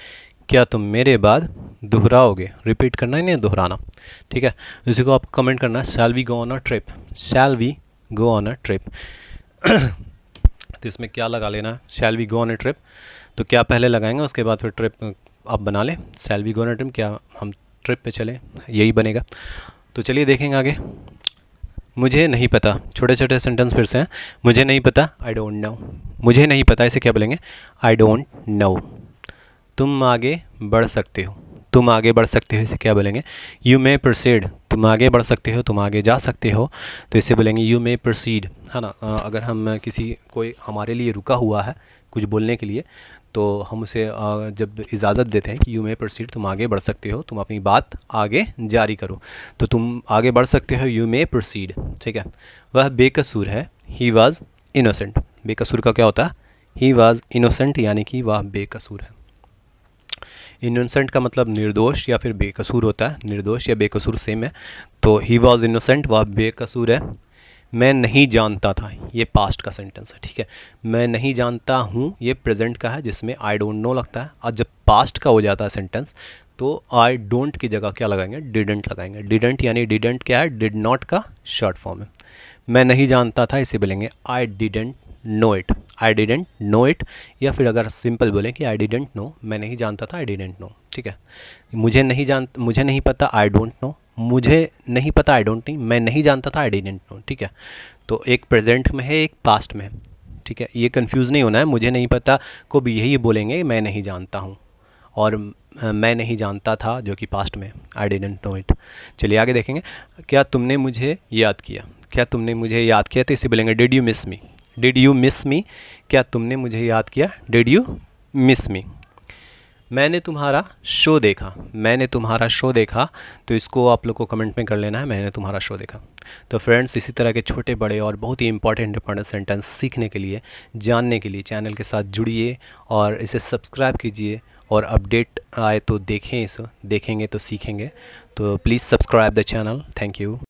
क्या तुम मेरे बाद दोहराओगे। रिपीट करना ही नहीं, दोहराना, ठीक है। इसी को आप कमेंट करना है। Shall we go on a trip, shall we go on a trip तो इसमें क्या लगा लेना है, shall we go on a trip, तो क्या पहले लगाएंगे उसके बाद फिर ट्रिप आप बना लें। Shall we go on a trip, क्या हम ट्रिप पे चलें, यही बनेगा। तो चलिए देखेंगे आगे। मुझे नहीं पता, छोटे छोटे सेंटेंस फिर से हैं। मुझे नहीं पता, आई डोंट नो, मुझे नहीं पता इसे क्या बोलेंगे, आई डोंट नो। तुम आगे बढ़ सकते हो, तुम आगे बढ़ सकते हो इसे क्या बोलेंगे, यू मे प्रोसीड, तुम आगे बढ़ सकते हो, तुम आगे जा सकते हो तो इसे बोलेंगे यू मे प्रोसीड, है ना। अगर हम किसी कोई हमारे लिए रुका हुआ है कुछ बोलने के लिए तो हम उसे जब इजाज़त देते हैं कि यू मे प्रोसीड, तुम आगे बढ़ सकते हो, तुम अपनी बात आगे जारी करो, तो तुम आगे बढ़ सकते हो, यू मे प्रोसीड, ठीक है। वह बेकसूर है, ही वॉज इनोसेंट, बेकसूर का क्या होता है, ही वॉज इनोसेंट यानी कि वह बेकसूर है। इनोसेंट का मतलब निर्दोष या फिर बेकसूर होता है, निर्दोष या बेकसूर सेम है। तो ही वॉज इनोसेंट, वह बेकसूर है। मैं नहीं जानता था, ये पास्ट का सेंटेंस है, ठीक है। मैं नहीं जानता हूँ, ये प्रेजेंट का है जिसमें आई डोंट नो लगता है। और जब पास्ट का हो जाता है सेंटेंस तो आई डोंट की जगह क्या लगाएंगे, डिडंट लगाएंगे। डिडंट यानी डिडंट क्या है, डिड नॉट का शॉर्ट फॉर्म है। मैं नहीं जानता था इसे बोलेंगे I didn't know it, I didn't know it, या फिर अगर सिंपल बोलें कि आई डिडेंट नो, मैं नहीं जानता था, आई डिडेंट नो, ठीक है। मुझे नहीं पता, आई डोंट नो, मुझे नहीं पता, आई डोंट नहीं, मैं नहीं जानता था, आई डिडेंट नो, ठीक है। तो एक प्रेजेंट में है, एक पास्ट में है, ठीक है। ये कंफ्यूज नहीं होना है, मुझे नहीं पता को भी यही बोलेंगे मैं नहीं जानता हूँ, और मैं नहीं जानता था जो कि पास्ट में, आई डिडेंट नो इट। चलिए आगे देखेंगे। क्या तुमने मुझे याद किया, क्या तुमने मुझे याद किया, तो इसे बोलेंगे did you miss me, did you miss मी, क्या तुमने मुझे याद किया, डिड यू मिस मी। मैंने तुम्हारा शो देखा, मैंने तुम्हारा शो देखा, तो इसको आप लोग को कमेंट में कर लेना है, मैंने तुम्हारा शो देखा। तो फ्रेंड्स, इसी तरह के छोटे बड़े और बहुत ही इंपॉर्टेंट सेंटेंस सीखने के लिए, जानने के लिए चैनल के साथ जुड़िए और इसे सब्सक्राइब कीजिए, और अपडेट आए तो देखें, इसे देखेंगे तो सीखेंगे। तो please subscribe the channel. Thank you.